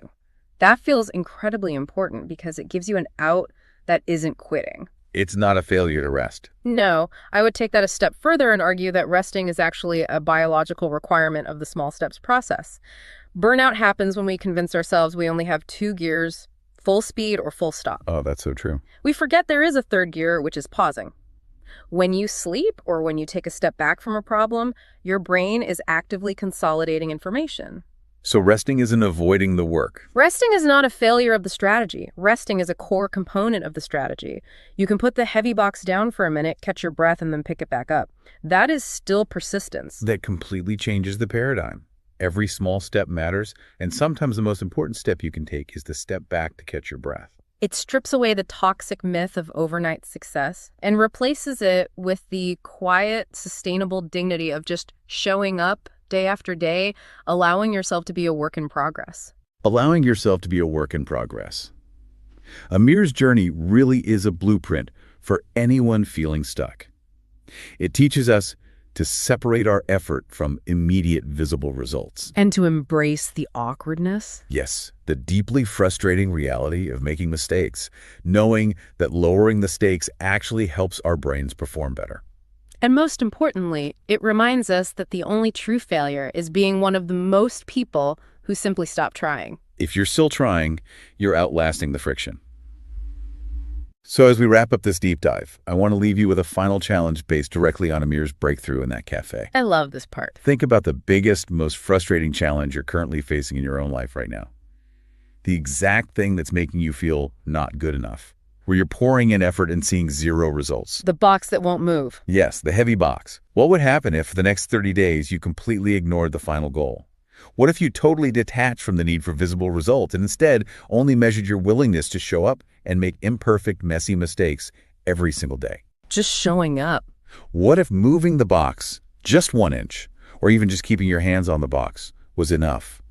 [SPEAKER 1] That feels incredibly important because it gives you an out that isn't quitting.
[SPEAKER 2] It's not a failure to rest.
[SPEAKER 1] No, I would take that a step further and argue that resting is actually a biological requirement of the small steps process. Burnout happens when we convince ourselves we only have two gears, full speed or full stop.
[SPEAKER 2] Oh, that's so true.
[SPEAKER 1] We forget there is a third gear, which is pausing. When you sleep or when you take a step back from a problem, your brain is actively consolidating information.
[SPEAKER 2] So resting isn't avoiding the work.
[SPEAKER 1] Resting is not a failure of the strategy. Resting is a core component of the strategy. You can put the heavy box down for a minute, catch your breath, and then pick it back up. That is still persistence.
[SPEAKER 2] That completely changes the paradigm. Every small step matters, and sometimes the most important step you can take is to step back to catch your breath.
[SPEAKER 1] It strips away the toxic myth of overnight success and replaces it with the quiet, sustainable dignity of just showing up day after day, allowing yourself to be a work in progress.
[SPEAKER 2] Allowing yourself to be a work in progress. Amir's journey really is a blueprint for anyone feeling stuck. It teaches us to separate our effort from immediate visible results.
[SPEAKER 1] And to embrace the awkwardness.
[SPEAKER 2] Yes, the deeply frustrating reality of making mistakes, knowing that lowering the stakes actually helps our brains perform better.
[SPEAKER 1] And most importantly, it reminds us that the only true failure is being one of the most people who simply stop trying.
[SPEAKER 2] If you're still trying, you're outlasting the friction. So as we wrap up this deep dive, I want to leave you with a final challenge based directly on Amir's breakthrough in that cafe.
[SPEAKER 1] I love this part.
[SPEAKER 2] Think about the biggest, most frustrating challenge you're currently facing in your own life right now. The exact thing that's making you feel not good enough, where you're pouring in effort and seeing zero results.
[SPEAKER 1] The box that won't move.
[SPEAKER 2] Yes, the heavy box. What would happen if for the next 30 days you completely ignored the final goal? What if you totally detached from the need for visible results and instead only measured your willingness to show up and make imperfect, messy mistakes every single day?
[SPEAKER 1] Just showing up.
[SPEAKER 2] What if moving the box just 1 inch, or even just keeping your hands on the box, was enough?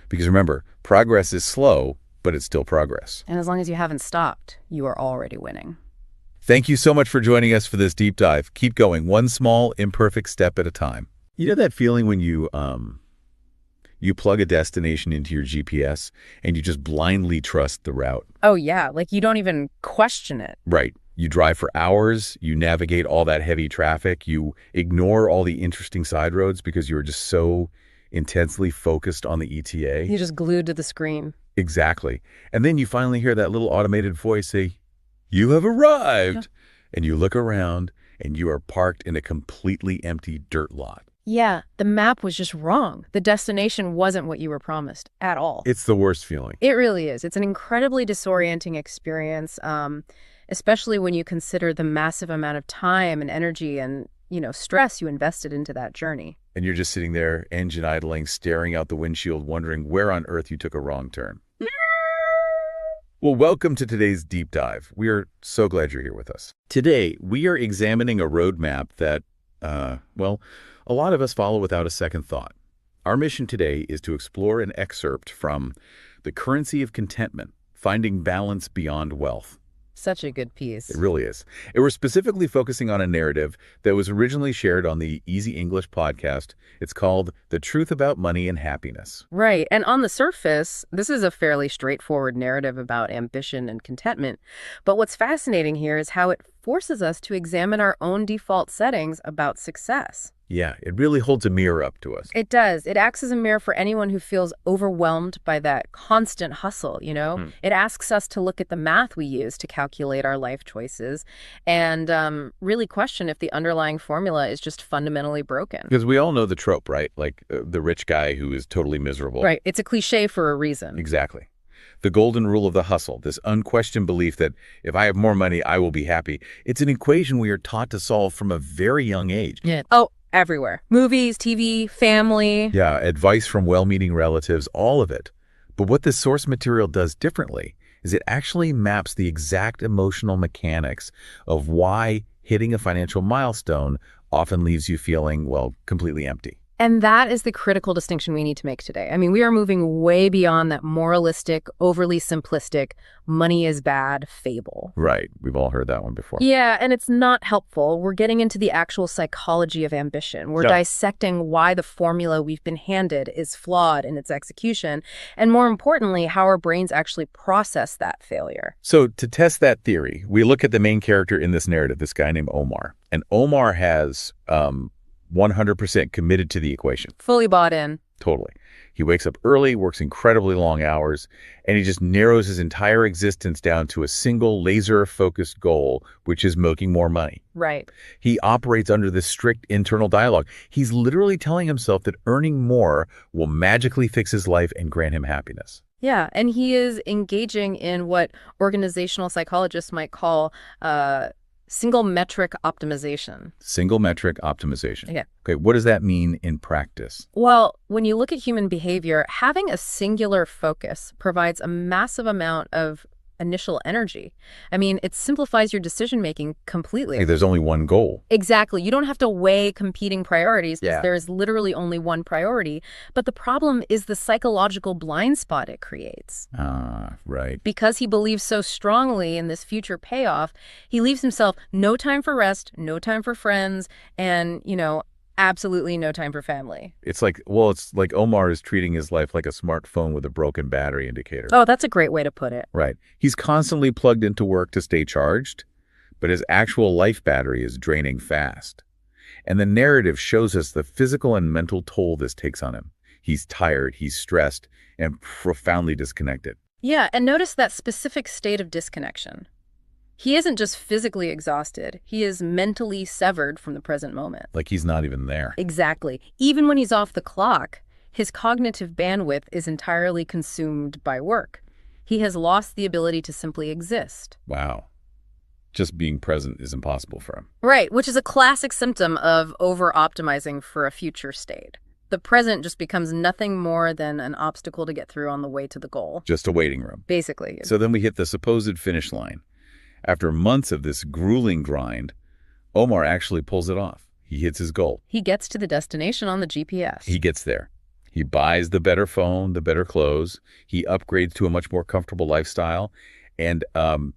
[SPEAKER 2] Because remember, progress is slow, but it's still progress.
[SPEAKER 1] And as long as you haven't stopped, you are already winning.
[SPEAKER 2] Thank you so much for joining us for this deep dive. Keep going, one small, imperfect step at a time. You know that feeling when you plug a destination into your GPS and you just blindly trust the route?
[SPEAKER 1] Oh yeah, like you don't even question it.
[SPEAKER 2] Right. You drive for hours, you navigate all that heavy traffic, you ignore all the interesting side roads because you are just so intensely focused on the ETA.
[SPEAKER 1] You're just glued to the screen.
[SPEAKER 2] Exactly. And then you finally hear that little automated voice say, "You have arrived." Yeah. And you look around and you are parked in a completely empty dirt lot.
[SPEAKER 1] Yeah, the map was just wrong. The destination wasn't what you were promised at all.
[SPEAKER 2] It's the worst feeling.
[SPEAKER 1] It really is. It's an incredibly disorienting experience, especially when you consider the massive amount of time and energy and, stress you invested into that journey.
[SPEAKER 2] And you're just sitting there, engine idling, staring out the windshield, wondering where on earth you took a wrong turn. Well, welcome to today's deep dive. We are so glad you're here with us. Today, we are examining a roadmap that, a lot of us follow without a second thought. Our mission today is to explore an excerpt from The Currency of Contentment, Finding Balance Beyond Wealth.
[SPEAKER 1] Such a good piece.
[SPEAKER 2] It really is. And we're specifically focusing on a narrative that was originally shared on the Easy English podcast. It's called The Truth About Money and Happiness.
[SPEAKER 1] Right. And on the surface, this is a fairly straightforward narrative about ambition and contentment. But what's fascinating here is how it forces us to examine our own default settings about success.
[SPEAKER 2] Yeah, it really holds a mirror up to us.
[SPEAKER 1] It does. It acts as a mirror for anyone who feels overwhelmed by that constant hustle, It asks us to look at the math we use to calculate our life choices and really question if the underlying formula is just fundamentally broken.
[SPEAKER 2] Because we all know the trope, right? Like the rich guy who is totally miserable.
[SPEAKER 1] Right. It's a cliche for a reason.
[SPEAKER 2] Exactly. The golden rule of the hustle, this unquestioned belief that if I have more money, I will be happy. It's an equation we are taught to solve from a very young age.
[SPEAKER 1] Yeah. Oh, everywhere. Movies, TV, family.
[SPEAKER 2] Yeah, advice from well-meaning relatives, all of it. But what this source material does differently is it actually maps the exact emotional mechanics of why hitting a financial milestone often leaves you feeling, completely empty.
[SPEAKER 1] And that is the critical distinction we need to make today. I mean, we are moving way beyond that moralistic, overly simplistic, money is bad fable.
[SPEAKER 2] Right. We've all heard that one before.
[SPEAKER 1] Yeah, and it's not helpful. We're getting into the actual psychology of ambition. We're dissecting why the formula we've been handed is flawed in its execution, and more importantly, how our brains actually process that failure.
[SPEAKER 2] So to test that theory, we look at the main character in this narrative, this guy named Omar. And Omar has 100% committed to the equation.
[SPEAKER 1] Fully bought in.
[SPEAKER 2] Totally. He wakes up early, works incredibly long hours, and he just narrows his entire existence down to a single laser-focused goal, which is making more money.
[SPEAKER 1] Right.
[SPEAKER 2] He operates under this strict internal dialogue. He's literally telling himself that earning more will magically fix his life and grant him happiness.
[SPEAKER 1] Yeah, and he is engaging in what organizational psychologists might call single metric optimization.
[SPEAKER 2] Single metric optimization.
[SPEAKER 1] Yeah.
[SPEAKER 2] Okay, what does that mean in practice?
[SPEAKER 1] Well, when you look at human behavior, having a singular focus provides a massive amount of initial energy. I mean, it simplifies your decision-making completely.
[SPEAKER 2] Hey, there's only one goal.
[SPEAKER 1] Exactly. You don't have to weigh competing priorities because
[SPEAKER 2] Yeah.
[SPEAKER 1] there is literally only one priority. But the problem is the psychological blind spot it creates.
[SPEAKER 2] Right.
[SPEAKER 1] Because he believes so strongly in this future payoff, he leaves himself no time for rest, no time for friends, and, absolutely no time for family.
[SPEAKER 2] It's like Omar is treating his life like a smartphone with a broken battery indicator.
[SPEAKER 1] Oh, that's a great way to put it.
[SPEAKER 2] Right. He's constantly plugged into work to stay charged, but his actual life battery is draining fast. And the narrative shows us the physical and mental toll this takes on him. He's tired, he's stressed, and profoundly disconnected.
[SPEAKER 1] Yeah, and notice that specific state of disconnection. He isn't just physically exhausted, he is mentally severed from the present moment.
[SPEAKER 2] Like he's not even there.
[SPEAKER 1] Exactly. Even when he's off the clock, his cognitive bandwidth is entirely consumed by work. He has lost the ability to simply exist.
[SPEAKER 2] Wow. Just being present is impossible for him.
[SPEAKER 1] Right, which is a classic symptom of over-optimizing for a future state. The present just becomes nothing more than an obstacle to get through on the way to the goal.
[SPEAKER 2] Just a waiting room.
[SPEAKER 1] Basically.
[SPEAKER 2] So then we hit the supposed finish line. After months of this grueling grind, Omar actually pulls it off. He hits his goal.
[SPEAKER 1] He gets to the destination on the GPS.
[SPEAKER 2] He gets there. He buys the better phone, the better clothes. He upgrades to a much more comfortable lifestyle. And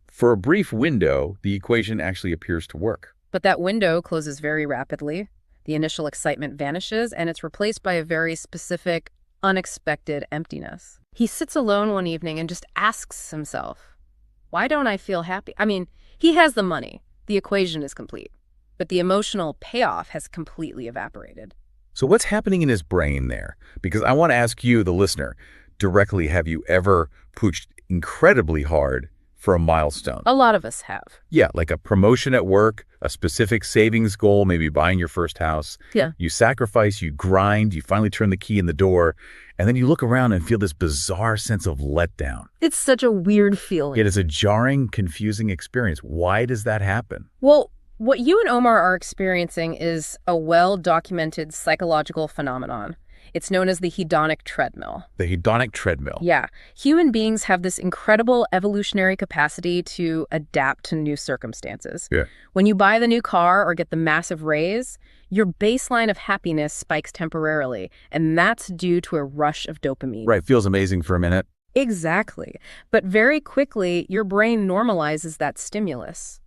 [SPEAKER 2] for a brief window, the equation actually appears to work.
[SPEAKER 1] But that window closes very rapidly. The initial excitement vanishes, and it's replaced by a very specific, unexpected emptiness. He sits alone one evening and just asks himself, why don't I feel happy? I mean, he has the money. The equation is complete. But the emotional payoff has completely evaporated.
[SPEAKER 2] So what's happening in his brain there? Because I want to ask you, the listener, directly, have you ever pushed incredibly hard for a milestone?
[SPEAKER 1] A lot of us have.
[SPEAKER 2] Yeah, like a promotion at work, a specific savings goal, maybe buying your first house.
[SPEAKER 1] Yeah.
[SPEAKER 2] You sacrifice, you grind, you finally turn the key in the door, and then you look around and feel this bizarre sense of letdown.
[SPEAKER 1] It's such a weird feeling.
[SPEAKER 2] It is a jarring, confusing experience. Why does that happen?
[SPEAKER 1] Well, what you and Omar are experiencing is a well-documented psychological phenomenon. It's known as the hedonic treadmill.
[SPEAKER 2] The hedonic treadmill.
[SPEAKER 1] Yeah. Human beings have this incredible evolutionary capacity to adapt to new circumstances.
[SPEAKER 2] Yeah.
[SPEAKER 1] When you buy the new car or get the massive raise, your baseline of happiness spikes temporarily, and that's due to a rush of dopamine.
[SPEAKER 2] Right. Feels amazing for a minute.
[SPEAKER 1] Exactly. But very quickly, your brain normalizes that stimulus.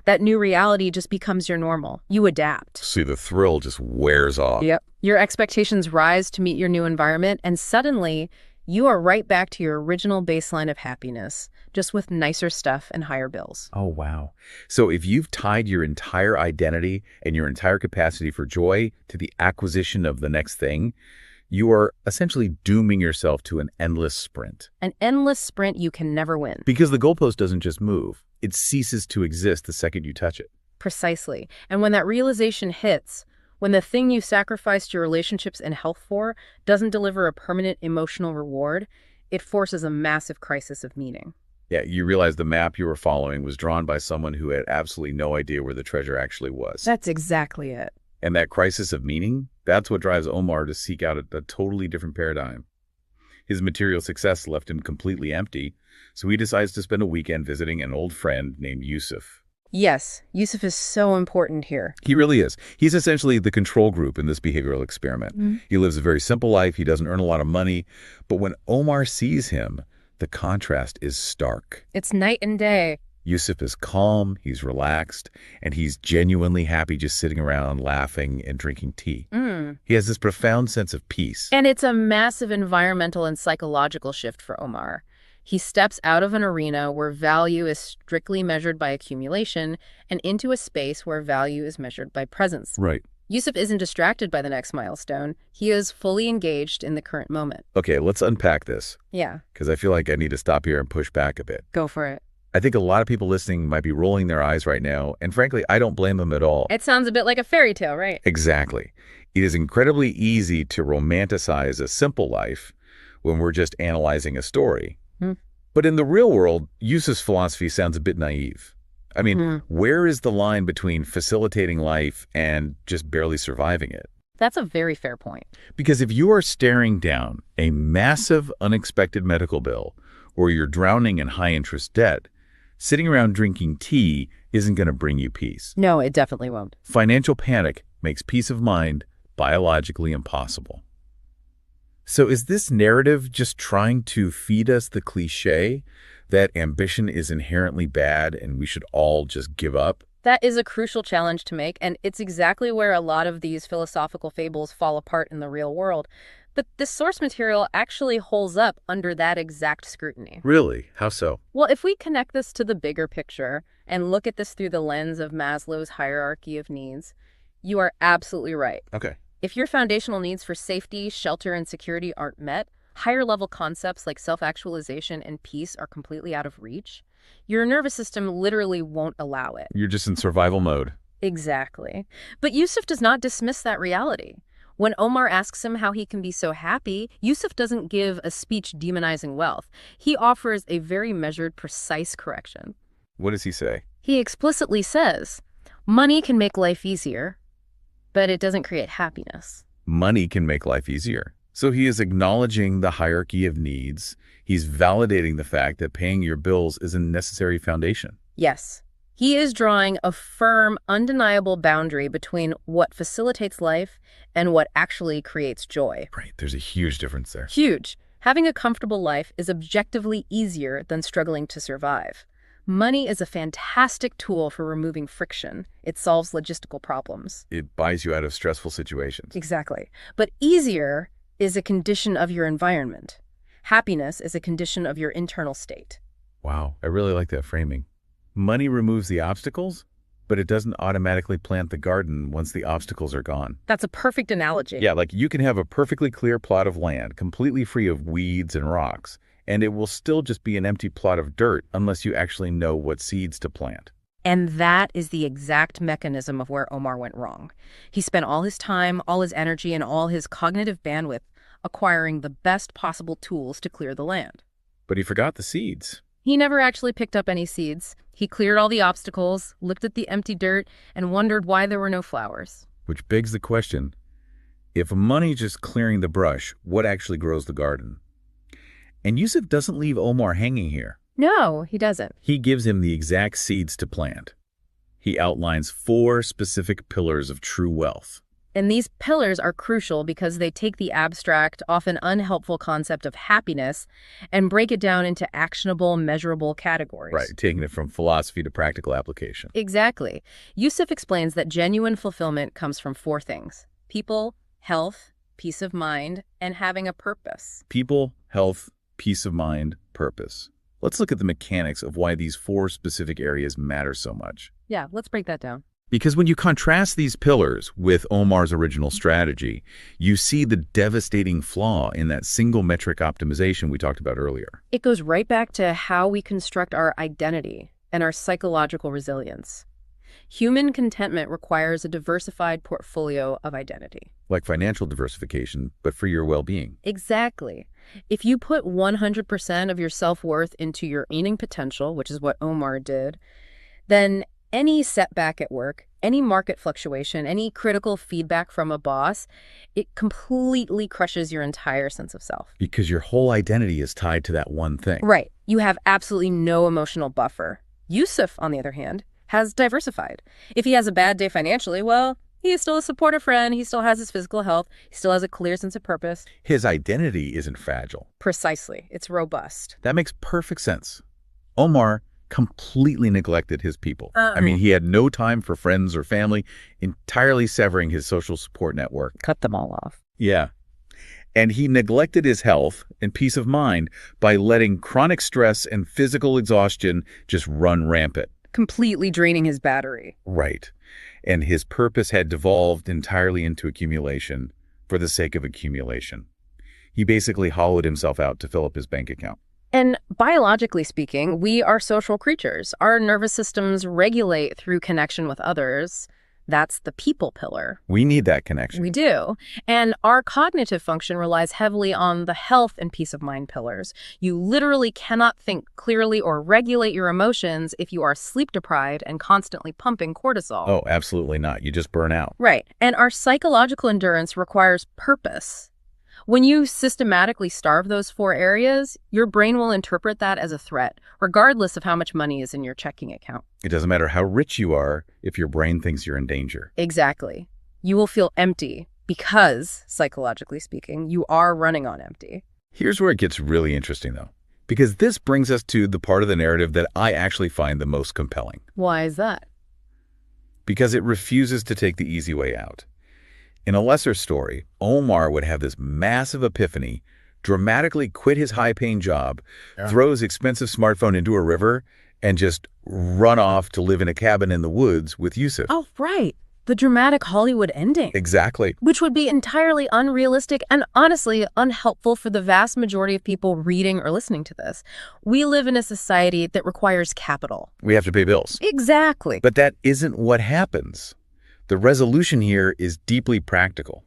[SPEAKER 1] That new reality just becomes your normal. You adapt.
[SPEAKER 2] See, the thrill just wears off.
[SPEAKER 1] Yep. Your expectations rise to meet your new environment, and suddenly you are right back to your original baseline of happiness, just with nicer stuff and higher bills.
[SPEAKER 2] Oh, wow. So if you've tied your entire identity and your entire capacity for joy to the acquisition of the next thing, you are essentially dooming yourself to an endless sprint.
[SPEAKER 1] An endless sprint you can never win.
[SPEAKER 2] Because the goalpost doesn't just move. It ceases to exist the second you touch it.
[SPEAKER 1] Precisely. And when that realization hits, when the thing you sacrificed your relationships and health for doesn't deliver a permanent emotional reward, it forces a massive crisis of meaning.
[SPEAKER 2] Yeah, you realize the map you were following was drawn by someone who had absolutely no idea where the treasure actually was.
[SPEAKER 1] That's exactly it.
[SPEAKER 2] And that crisis of meaning, that's what drives Omar to seek out a totally different paradigm. His material success left him completely empty, so he decides to spend a weekend visiting an old friend named Yusuf.
[SPEAKER 1] Yes, Yusuf is so important here.
[SPEAKER 2] He really is. He's essentially the control group in this behavioral experiment. He lives a very simple life. He doesn't earn a lot of money. But when Omar sees him, the contrast is stark.
[SPEAKER 1] It's night and day.
[SPEAKER 2] Yusuf is calm, he's relaxed, and he's genuinely happy just sitting around laughing and drinking tea. He has this profound sense of peace.
[SPEAKER 1] And it's a massive environmental and psychological shift for Omar. He steps out of an arena where value is strictly measured by accumulation and into a space where value is measured by presence.
[SPEAKER 2] Right.
[SPEAKER 1] Yusuf isn't distracted by the next milestone. He is fully engaged in the current moment.
[SPEAKER 2] Okay, let's unpack this,
[SPEAKER 1] Yeah,
[SPEAKER 2] because I feel like I need to stop here and push back a bit.
[SPEAKER 1] go for it.
[SPEAKER 2] I think a lot of people listening might be rolling their eyes right now, and frankly, I don't blame them at all.
[SPEAKER 1] It sounds a bit like a fairy tale, right?
[SPEAKER 2] Exactly. It is incredibly easy to romanticize a simple life when we're just analyzing a story. But in the real world, Yusuf's philosophy sounds a bit naive. I mean, where is the line between facilitating life and just barely surviving it?
[SPEAKER 1] That's a very fair point.
[SPEAKER 2] Because if you are staring down a massive unexpected medical bill, or you're drowning in high-interest debt, sitting around drinking tea isn't going to bring you peace.
[SPEAKER 1] No, it definitely won't.
[SPEAKER 2] Financial panic makes peace of mind biologically impossible. So is this narrative just trying to feed us the cliché that ambition is inherently bad and we should all just give up?
[SPEAKER 1] That is a crucial challenge to make, and it's exactly where a lot of these philosophical fables fall apart in the real world. But this source material actually holds up under that exact scrutiny.
[SPEAKER 2] Really? How so?
[SPEAKER 1] Well, if we connect this to the bigger picture and look at this through the lens of Maslow's hierarchy of needs, you are absolutely right.
[SPEAKER 2] Okay.
[SPEAKER 1] If your foundational needs for safety, shelter, and security aren't met, higher-level concepts like self-actualization and peace are completely out of reach, your nervous system literally won't allow it.
[SPEAKER 2] You're just in survival mode.
[SPEAKER 1] Exactly. But Yusuf does not dismiss that reality. When Omar asks him how he can be so happy, Yusuf doesn't give a speech demonizing wealth. He offers a very measured, precise correction.
[SPEAKER 2] What does he say?
[SPEAKER 1] He explicitly says, money can make life easier, but it doesn't create happiness.
[SPEAKER 2] Money can make life easier. So he is acknowledging the hierarchy of needs. He's validating the fact that paying your bills is a necessary foundation.
[SPEAKER 1] Yes. He is drawing a firm, undeniable boundary between what facilitates life and what actually creates joy.
[SPEAKER 2] Right. There's a huge difference there.
[SPEAKER 1] Huge. Having a comfortable life is objectively easier than struggling to survive. Money is a fantastic tool for removing friction. It solves logistical problems.
[SPEAKER 2] It buys you out of stressful situations.
[SPEAKER 1] Exactly. But easier is a condition of your environment. Happiness is a condition of your internal state.
[SPEAKER 2] Wow. I really like that framing. Money removes the obstacles, but it doesn't automatically plant the garden once the obstacles are gone.
[SPEAKER 1] That's a perfect analogy.
[SPEAKER 2] Yeah, like you can have a perfectly clear plot of land, completely free of weeds and rocks, and it will still just be an empty plot of dirt unless you actually know what seeds to plant.
[SPEAKER 1] And that is the exact mechanism of where Omar went wrong. He spent all his time, all his energy, and all his cognitive bandwidth acquiring the best possible tools to clear the land.
[SPEAKER 2] But he forgot the seeds.
[SPEAKER 1] He never actually picked up any seeds. He cleared all the obstacles, looked at the empty dirt, and wondered why there were no flowers.
[SPEAKER 2] Which begs the question, if money's just clearing the brush, what actually grows the garden? And Yusuf doesn't leave Omar hanging here.
[SPEAKER 1] No, he doesn't.
[SPEAKER 2] He gives him the exact seeds to plant. He outlines 4 specific pillars of true wealth.
[SPEAKER 1] And these pillars are crucial because they take the abstract, often unhelpful concept of happiness and break it down into actionable, measurable categories.
[SPEAKER 2] Right, taking it from philosophy to practical application.
[SPEAKER 1] Exactly. Yusuf explains that genuine fulfillment comes from 4 things: people, health, peace of mind, and having a purpose.
[SPEAKER 2] People, health, peace of mind, purpose. Let's look at the mechanics of why these 4 specific areas matter so much.
[SPEAKER 1] Yeah, let's break that down.
[SPEAKER 2] Because when you contrast these pillars with Omar's original strategy, you see the devastating flaw in that single metric optimization we talked about earlier.
[SPEAKER 1] It goes right back to how we construct our identity and our psychological resilience. Human contentment requires a diversified portfolio of identity.
[SPEAKER 2] Like financial diversification, but for your well-being.
[SPEAKER 1] Exactly. If you put 100% of your self-worth into your earning potential, which is what Omar did, then any setback at work, any market fluctuation, any critical feedback from a boss, it completely crushes your entire sense of self.
[SPEAKER 2] Because your whole identity is tied to that one thing.
[SPEAKER 1] Right. You have absolutely no emotional buffer. Yusuf, on the other hand, has diversified. If he has a bad day financially, well, he is still a supportive friend, he still has his physical health, he still has a clear sense of purpose.
[SPEAKER 2] His identity isn't fragile.
[SPEAKER 1] Precisely. It's robust.
[SPEAKER 2] That makes perfect sense. Omar completely neglected his people. I mean, he had no time for friends or family, entirely severing his social support network.
[SPEAKER 1] Cut them all off.
[SPEAKER 2] Yeah. And he neglected his health and peace of mind by letting chronic stress and physical exhaustion just run rampant.
[SPEAKER 1] Completely draining his battery.
[SPEAKER 2] Right. And his purpose had devolved entirely into accumulation for the sake of accumulation. He basically hollowed himself out to fill up his bank account.
[SPEAKER 1] And biologically speaking, we are social creatures. Our nervous systems regulate through connection with others. That's the people pillar.
[SPEAKER 2] We need that connection.
[SPEAKER 1] We do. And our cognitive function relies heavily on the health and peace of mind pillars. You literally cannot think clearly or regulate your emotions if you are sleep deprived and constantly pumping cortisol.
[SPEAKER 2] Oh, absolutely not. You just burn out.
[SPEAKER 1] Right. And our psychological endurance requires purpose. When you systematically starve those 4 areas, your brain will interpret that as a threat, regardless of how much money is in your checking account.
[SPEAKER 2] It doesn't matter how rich you are if your brain thinks you're in danger.
[SPEAKER 1] Exactly. You will feel empty because, psychologically speaking, you are running on empty.
[SPEAKER 2] Here's where it gets really interesting, though, because this brings us to the part of the narrative that I actually find the most compelling.
[SPEAKER 1] Why is that?
[SPEAKER 2] Because it refuses to take the easy way out. In a lesser story, Omar would have this massive epiphany, dramatically quit his high-paying job, throw his expensive smartphone into a river, and just run off to live in a cabin in the woods with Yusuf.
[SPEAKER 1] Oh, right. The dramatic Hollywood ending.
[SPEAKER 2] Exactly.
[SPEAKER 1] Which would be entirely unrealistic and honestly unhelpful for the vast majority of people reading or listening to this. We live in a society that requires capital.
[SPEAKER 2] We have to pay bills.
[SPEAKER 1] Exactly.
[SPEAKER 2] But that isn't what happens. The resolution here is deeply practical.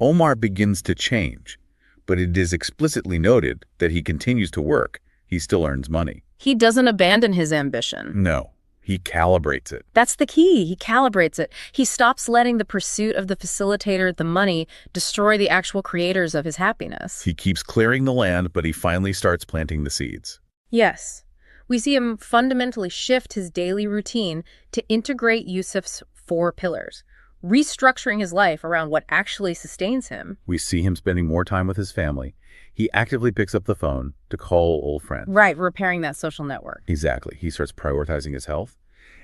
[SPEAKER 2] Omar begins to change, but it is explicitly noted that he continues to work. He still earns money.
[SPEAKER 1] He doesn't abandon his ambition.
[SPEAKER 2] No, he calibrates it.
[SPEAKER 1] That's the key. He calibrates it. He stops letting the pursuit of the facilitator, the money, destroy the actual creators of his happiness.
[SPEAKER 2] He keeps clearing the land, but he finally starts planting the seeds.
[SPEAKER 1] Yes. We see him fundamentally shift his daily routine to integrate Yusuf's 4 pillars, restructuring his life around what actually sustains him.
[SPEAKER 2] We see him spending more time with his family. He actively picks up the phone to call old friends.
[SPEAKER 1] Right, repairing that social network.
[SPEAKER 2] Exactly. He starts prioritizing his health.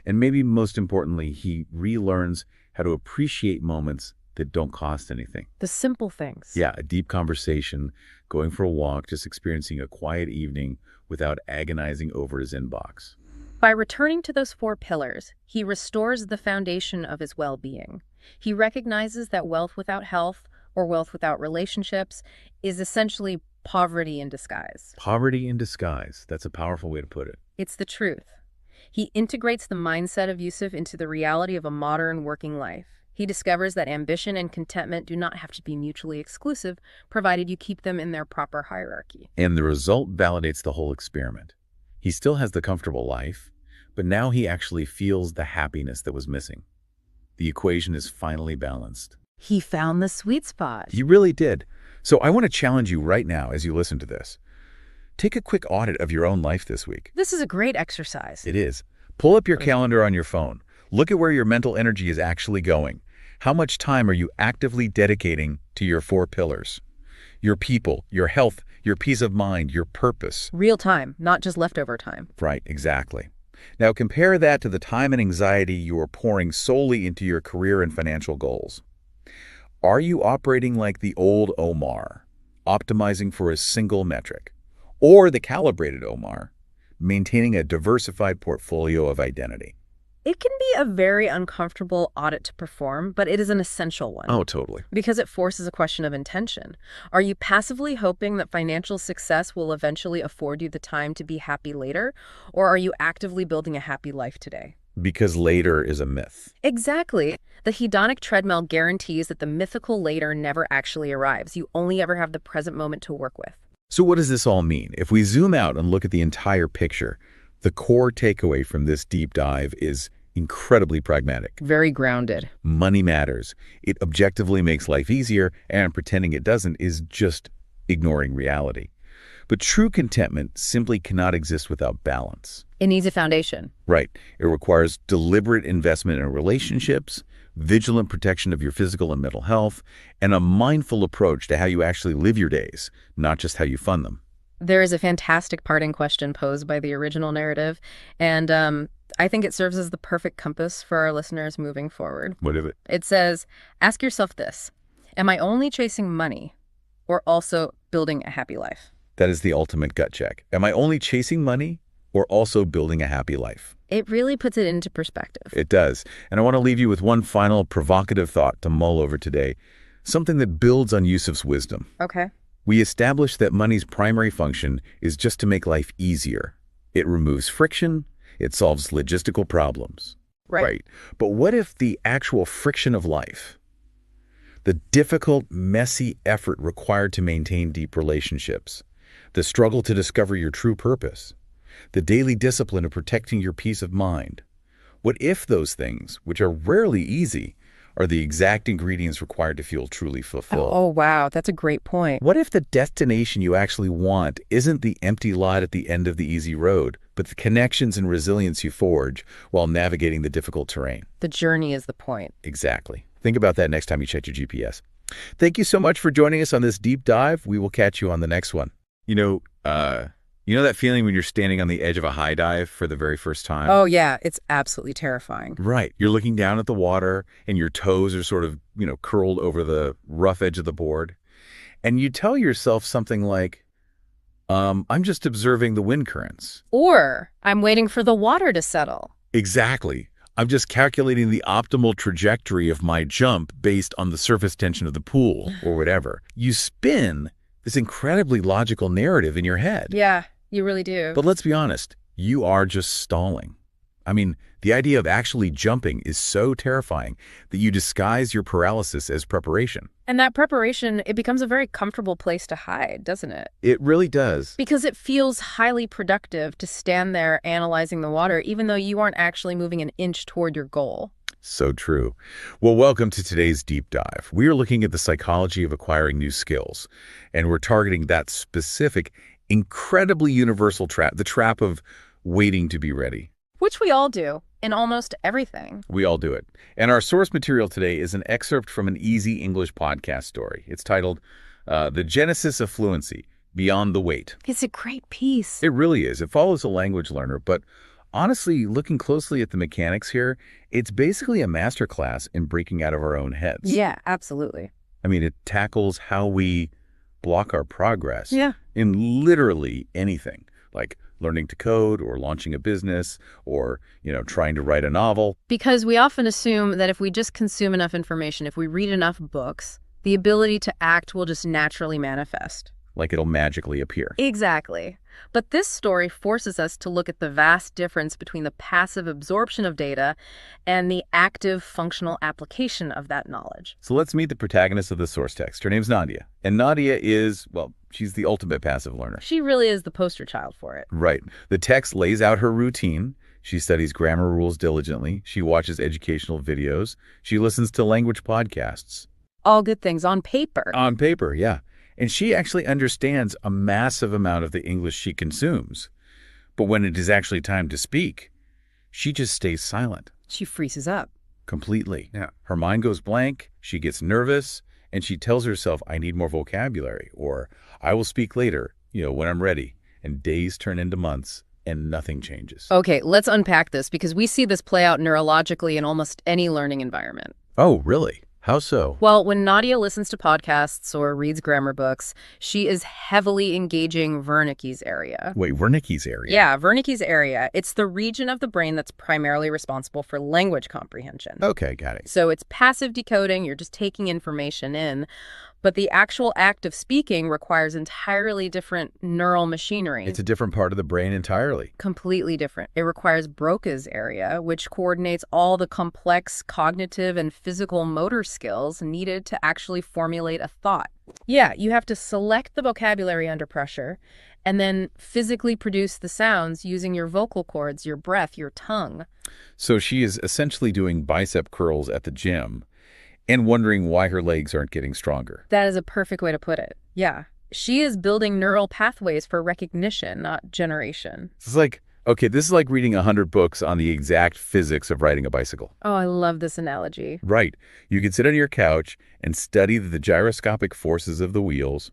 [SPEAKER 2] And maybe most importantly, he relearns how to appreciate moments that don't cost anything.
[SPEAKER 1] The simple things.
[SPEAKER 2] Yeah, a deep conversation, going for a walk, just experiencing a quiet evening without agonizing over his inbox.
[SPEAKER 1] By returning to those 4 pillars, he restores the foundation of his well-being. He recognizes that wealth without health or wealth without relationships is essentially poverty in disguise.
[SPEAKER 2] Poverty in disguise. That's a powerful way to put it.
[SPEAKER 1] It's the truth. He integrates the mindset of Yusuf into the reality of a modern working life. He discovers that ambition and contentment do not have to be mutually exclusive, provided you keep them in their proper hierarchy.
[SPEAKER 2] And the result validates the whole experiment. He still has the comfortable life, but now he actually feels the happiness that was missing. The equation is finally balanced.
[SPEAKER 1] He found the sweet spot.
[SPEAKER 2] He really did. So I want to challenge you right now as you listen to this. Take a quick audit of your own life this week.
[SPEAKER 1] This is a great exercise.
[SPEAKER 2] It is. Pull up your calendar on your phone. Look at where your mental energy is actually going. How much time are you actively dedicating to your 4 pillars? Your people, your health, your peace of mind, your purpose.
[SPEAKER 1] Real time, not just leftover time.
[SPEAKER 2] Right, exactly. Now compare that to the time and anxiety you are pouring solely into your career and financial goals. Are you operating like the old Omar, optimizing for a single metric? Or the calibrated Omar, maintaining a diversified portfolio of identity?
[SPEAKER 1] It can be a very uncomfortable audit to perform, but it is an essential one.
[SPEAKER 2] Oh, totally.
[SPEAKER 1] Because it forces a question of intention. Are you passively hoping that financial success will eventually afford you the time to be happy later? Or are you actively building a happy life today?
[SPEAKER 2] Because later is a myth.
[SPEAKER 1] Exactly. The hedonic treadmill guarantees that the mythical later never actually arrives. You only ever have the present moment to work with.
[SPEAKER 2] So what does this all mean? If we zoom out and look at the entire picture, the core takeaway from this deep dive is incredibly pragmatic.
[SPEAKER 1] Very grounded.
[SPEAKER 2] Money matters. It objectively makes life easier, and pretending it doesn't is just ignoring reality. But true contentment simply cannot exist without balance.
[SPEAKER 1] It needs a foundation.
[SPEAKER 2] Right. It requires deliberate investment in relationships, vigilant protection of your physical and mental health, and a mindful approach to how you actually live your days, not just how you fund them.
[SPEAKER 1] There is a fantastic parting question posed by the original narrative, and I think it serves as the perfect compass for our listeners moving forward.
[SPEAKER 2] What is it?
[SPEAKER 1] It says, ask yourself this: am I only chasing money or also building a happy life?
[SPEAKER 2] That is the ultimate gut check. Am I only chasing money or also building a happy life?
[SPEAKER 1] It really puts it into perspective.
[SPEAKER 2] It does. And I want to leave you with one final provocative thought to mull over today, something that builds on Yusuf's wisdom.
[SPEAKER 1] Okay.
[SPEAKER 2] We established that money's primary function is just to make life easier. It removes friction. It solves logistical problems.
[SPEAKER 1] Right.
[SPEAKER 2] But what if the actual friction of life, the difficult, messy effort required to maintain deep relationships, the struggle to discover your true purpose, the daily discipline of protecting your peace of mind, what if those things, which are rarely easy, are the exact ingredients required to feel truly fulfilled?
[SPEAKER 1] Oh, wow. That's a great point.
[SPEAKER 2] What if the destination you actually want isn't the empty lot at the end of the easy road, but the connections and resilience you forge while navigating the difficult terrain?
[SPEAKER 1] The journey is the point.
[SPEAKER 2] Exactly. Think about that next time you check your GPS. Thank you so much for joining us on this deep dive. We will catch you on the next one. You know that feeling when you're standing on the edge of a high dive for the very first time?
[SPEAKER 1] Oh, yeah. It's absolutely terrifying.
[SPEAKER 2] Right. You're looking down at the water and your toes are sort of, curled over the rough edge of the board. And you tell yourself something like, I'm just observing the wind currents.
[SPEAKER 1] Or I'm waiting for the water to settle.
[SPEAKER 2] Exactly. I'm just calculating the optimal trajectory of my jump based on the surface tension of the pool or whatever. You spin this incredibly logical narrative in your head.
[SPEAKER 1] Yeah, you really do.
[SPEAKER 2] But let's be honest, you are just stalling. I mean, the idea of actually jumping is so terrifying that you disguise your paralysis as preparation.
[SPEAKER 1] And that preparation, it becomes a very comfortable place to hide, doesn't it?
[SPEAKER 2] It really does.
[SPEAKER 1] Because it feels highly productive to stand there analyzing the water, even though you aren't actually moving an inch toward your goal.
[SPEAKER 2] So true. Well, welcome to today's deep dive. We are looking at the psychology of acquiring new skills, and we're targeting that specific, incredibly universal trap, the trap of waiting to be ready.
[SPEAKER 1] Which we all do, in almost everything.
[SPEAKER 2] We all do it. And our source material today is an excerpt from an Easy English podcast story. It's titled, The Genesis of Fluency, Beyond the Wait.
[SPEAKER 1] It's a great piece.
[SPEAKER 2] It really is. It follows a language learner, but honestly, looking closely at the mechanics here, it's basically a masterclass in breaking out of our own heads.
[SPEAKER 1] Yeah, absolutely.
[SPEAKER 2] I mean, it tackles how we block our progress
[SPEAKER 1] in
[SPEAKER 2] literally anything, like learning to code or launching a business or, trying to write a novel.
[SPEAKER 1] Because we often assume that if we just consume enough information, if we read enough books, the ability to act will just naturally manifest.
[SPEAKER 2] Like it'll magically appear.
[SPEAKER 1] Exactly. But this story forces us to look at the vast difference between the passive absorption of data and the active functional application of that knowledge.
[SPEAKER 2] So let's meet the protagonist of the source text. Her name's Nadia. And Nadia is, she's the ultimate passive learner.
[SPEAKER 1] She really is the poster child for it.
[SPEAKER 2] Right. The text lays out her routine. She studies grammar rules diligently. She watches educational videos. She listens to language podcasts.
[SPEAKER 1] All good things on paper.
[SPEAKER 2] On paper, yeah. And she actually understands a massive amount of the English she consumes. But when it is actually time to speak, she just stays silent.
[SPEAKER 1] She freezes up.
[SPEAKER 2] Completely. Yeah. Her mind goes blank, she gets nervous, and she tells herself, I need more vocabulary, or I will speak later, when I'm ready. And days turn into months, and nothing changes.
[SPEAKER 1] Okay, let's unpack this, because we see this play out neurologically in almost any learning environment.
[SPEAKER 2] Oh, really? How so?
[SPEAKER 1] Well, when Nadia listens to podcasts or reads grammar books, she is heavily engaging Wernicke's area.
[SPEAKER 2] Wait, Wernicke's area?
[SPEAKER 1] Yeah, Wernicke's area. It's the region of the brain that's primarily responsible for language comprehension.
[SPEAKER 2] Okay, got it.
[SPEAKER 1] So it's passive decoding, you're just taking information in. But the actual act of speaking requires entirely different neural machinery.
[SPEAKER 2] It's a different part of the brain entirely.
[SPEAKER 1] Completely different. It requires Broca's area, which coordinates all the complex cognitive and physical motor skills needed to actually formulate a thought. Yeah, you have to select the vocabulary under pressure and then physically produce the sounds using your vocal cords, your breath, your tongue.
[SPEAKER 2] So she is essentially doing bicep curls at the gym and wondering why her legs aren't getting stronger.
[SPEAKER 1] That is a perfect way to put it. Yeah. She is building neural pathways for recognition, not generation.
[SPEAKER 2] It's like, okay, this is like reading 100 books on the exact physics of riding a bicycle.
[SPEAKER 1] Oh, I love this analogy.
[SPEAKER 2] Right. You can sit on your couch and study the gyroscopic forces of the wheels.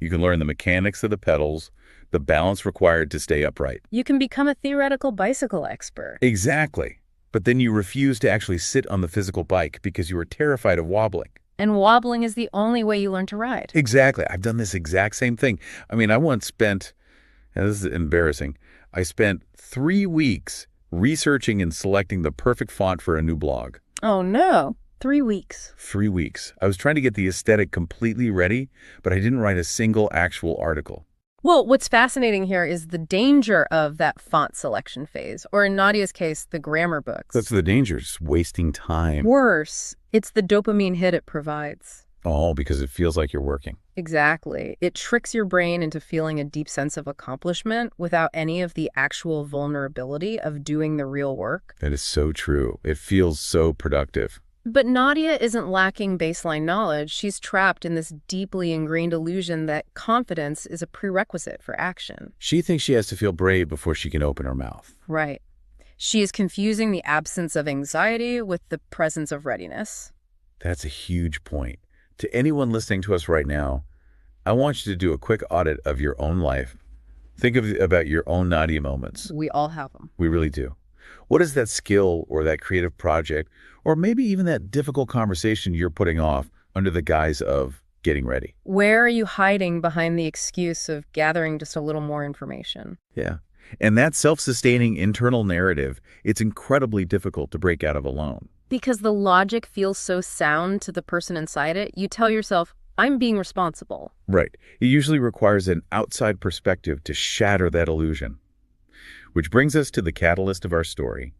[SPEAKER 2] You can learn the mechanics of the pedals, the balance required to stay upright.
[SPEAKER 1] You can become a theoretical bicycle expert.
[SPEAKER 2] Exactly. But then you refuse to actually sit on the physical bike because you are terrified of wobbling.
[SPEAKER 1] And wobbling is the only way you learn to ride.
[SPEAKER 2] Exactly. I've done this exact same thing. I mean, I once spent, and this is embarrassing, I spent 3 weeks researching and selecting the perfect font for a new blog.
[SPEAKER 1] Oh, no. 3 weeks.
[SPEAKER 2] 3 weeks. I was trying to get the aesthetic completely ready, but I didn't write a single actual article.
[SPEAKER 1] Well, what's fascinating here is the danger of that font selection phase, or in Nadia's case, the grammar books.
[SPEAKER 2] That's the danger, just wasting time.
[SPEAKER 1] Worse, it's the dopamine hit it provides.
[SPEAKER 2] Oh, because it feels like you're working.
[SPEAKER 1] Exactly. It tricks your brain into feeling a deep sense of accomplishment without any of the actual vulnerability of doing the real work.
[SPEAKER 2] That is so true. It feels so productive.
[SPEAKER 1] But Nadia isn't lacking baseline knowledge. She's trapped in this deeply ingrained illusion that confidence is a prerequisite for action.
[SPEAKER 2] She thinks she has to feel brave before she can open her mouth.
[SPEAKER 1] Right. She is confusing the absence of anxiety with the presence of readiness.
[SPEAKER 2] That's a huge point. To anyone listening to us right now, I want you to do a quick audit of your own life. Think about your own Nadia moments.
[SPEAKER 1] We all have them.
[SPEAKER 2] We really do. What is that skill or that creative project or maybe even that difficult conversation you're putting off under the guise of getting ready?
[SPEAKER 1] Where are you hiding behind the excuse of gathering just a little more information?
[SPEAKER 2] Yeah. And that self-sustaining internal narrative, it's incredibly difficult to break out of alone.
[SPEAKER 1] Because the logic feels so sound to the person inside it, you tell yourself, I'm being responsible.
[SPEAKER 2] Right. It usually requires an outside perspective to shatter that illusion. Which brings us to the catalyst of our story,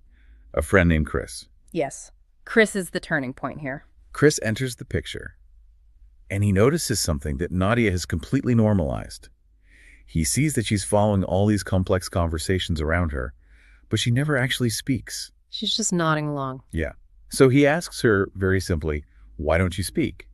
[SPEAKER 2] a friend named Chris.
[SPEAKER 1] Yes. Chris is the turning point here.
[SPEAKER 2] Chris enters the picture, and he notices something that Nadia has completely normalized. He sees that she's following all these complex conversations around her, but she never actually speaks.
[SPEAKER 1] She's just nodding along.
[SPEAKER 2] Yeah. So he asks her very simply, why don't you speak?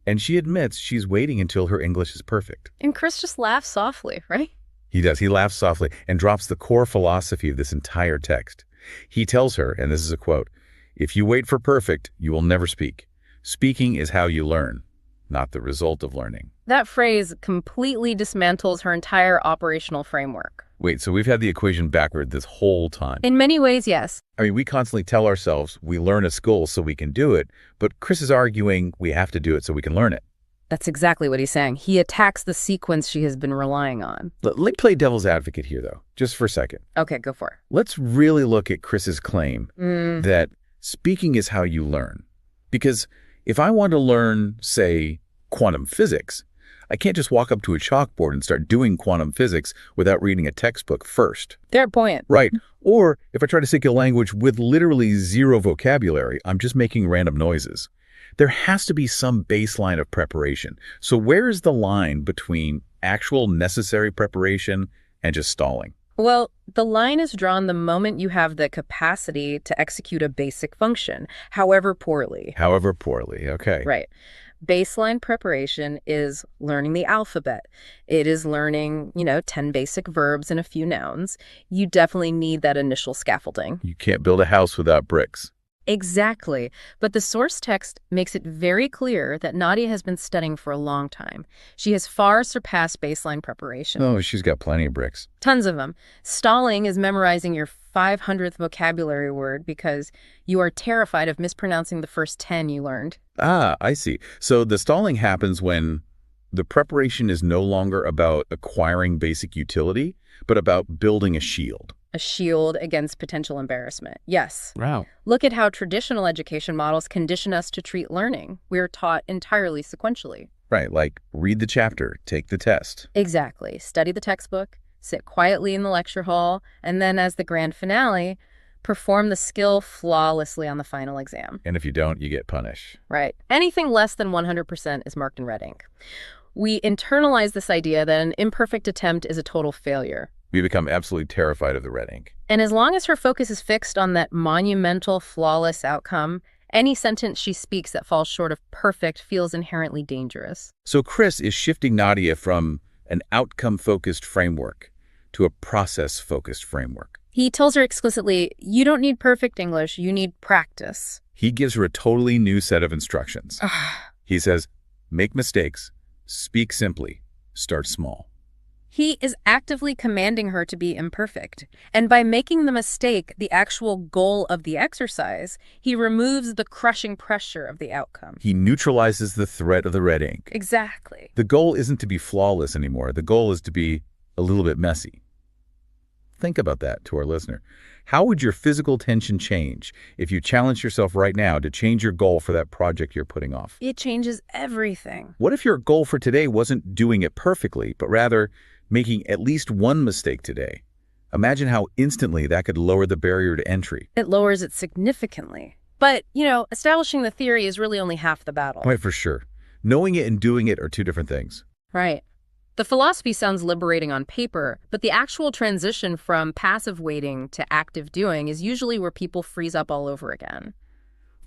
[SPEAKER 2] And she admits she's waiting until her English is perfect.
[SPEAKER 1] And Chris just laughs softly, right?
[SPEAKER 2] He does. He laughs softly and drops the core philosophy of this entire text. He tells her, and this is a quote, if you wait for perfect, you will never speak. Speaking is how you learn, not the result of learning.
[SPEAKER 1] That phrase completely dismantles her entire operational framework.
[SPEAKER 2] Wait, so we've had the equation backward this whole time.
[SPEAKER 1] In many ways, yes.
[SPEAKER 2] I mean, we constantly tell ourselves we learn a skill so we can do it, but Chris is arguing we have to do it so we can learn it.
[SPEAKER 1] That's exactly what he's saying. He attacks the sequence she has been relying on.
[SPEAKER 2] Let me play devil's advocate here, though, just for a second.
[SPEAKER 1] Okay, go for it.
[SPEAKER 2] Let's really look at Chris's claim that speaking is how you learn. Because if I want to learn, say, quantum physics, I can't just walk up to a chalkboard and start doing quantum physics without reading a textbook first.
[SPEAKER 1] Fair point.
[SPEAKER 2] Right. Or if I try to speak a language with literally zero vocabulary, I'm just making random noises. There has to be some baseline of preparation. So where is the line between actual necessary preparation and just stalling?
[SPEAKER 1] Well, the line is drawn the moment you have the capacity to execute a basic function, however poorly.
[SPEAKER 2] However poorly, okay.
[SPEAKER 1] Right. Baseline preparation is learning the alphabet. It is learning, 10 basic verbs and a few nouns. You definitely need that initial scaffolding.
[SPEAKER 2] You can't build a house without bricks.
[SPEAKER 1] Exactly. But the source text makes it very clear that Nadia has been studying for a long time. She has far surpassed baseline preparation.
[SPEAKER 2] Oh, she's got plenty of bricks.
[SPEAKER 1] Tons of them. Stalling is memorizing your 500th vocabulary word because you are terrified of mispronouncing the first 10 you learned.
[SPEAKER 2] Ah, I see. So the stalling happens when the preparation is no longer about acquiring basic utility, but about building a shield.
[SPEAKER 1] A shield against potential embarrassment. Yes.
[SPEAKER 2] Wow.
[SPEAKER 1] Look at how traditional education models condition us to treat learning. We are taught entirely sequentially.
[SPEAKER 2] Right, like read the chapter, take the test.
[SPEAKER 1] Exactly. Study the textbook, sit quietly in the lecture hall, and then as the grand finale, perform the skill flawlessly on the final exam.
[SPEAKER 2] And if you don't, you get punished.
[SPEAKER 1] Right. Anything less than 100% is marked in red ink. We internalize this idea that an imperfect attempt is a total failure.
[SPEAKER 2] We become absolutely terrified of the red ink.
[SPEAKER 1] And as long as her focus is fixed on that monumental, flawless outcome, Any sentence she speaks that falls short of perfect feels inherently dangerous.
[SPEAKER 2] So Chris is shifting Nadia from an outcome-focused framework to a process-focused framework.
[SPEAKER 1] He tells her explicitly, you don't need perfect English, you need practice.
[SPEAKER 2] He gives her a totally new set of instructions. He says, make mistakes, speak simply, start small.
[SPEAKER 1] He is actively commanding her to be imperfect. And by making the mistake the actual goal of the exercise, he removes the crushing pressure of the outcome.
[SPEAKER 2] He neutralizes the threat of the red ink.
[SPEAKER 1] Exactly.
[SPEAKER 2] The goal isn't to be flawless anymore. The goal is to be a little bit messy. Think about that to our listener. How would your physical tension change if you challenged yourself right now to change your goal for that project you're putting off?
[SPEAKER 1] It changes everything.
[SPEAKER 2] What if your goal for today wasn't doing it perfectly, but rather making at least one mistake today? Imagine how instantly that could lower the barrier to entry.
[SPEAKER 1] It lowers it significantly. But, establishing the theory is really only half the battle.
[SPEAKER 2] Right, for sure. Knowing it and doing it are two different things.
[SPEAKER 1] Right. The philosophy sounds liberating on paper, but the actual transition from passive waiting to active doing is usually where people freeze up all over again.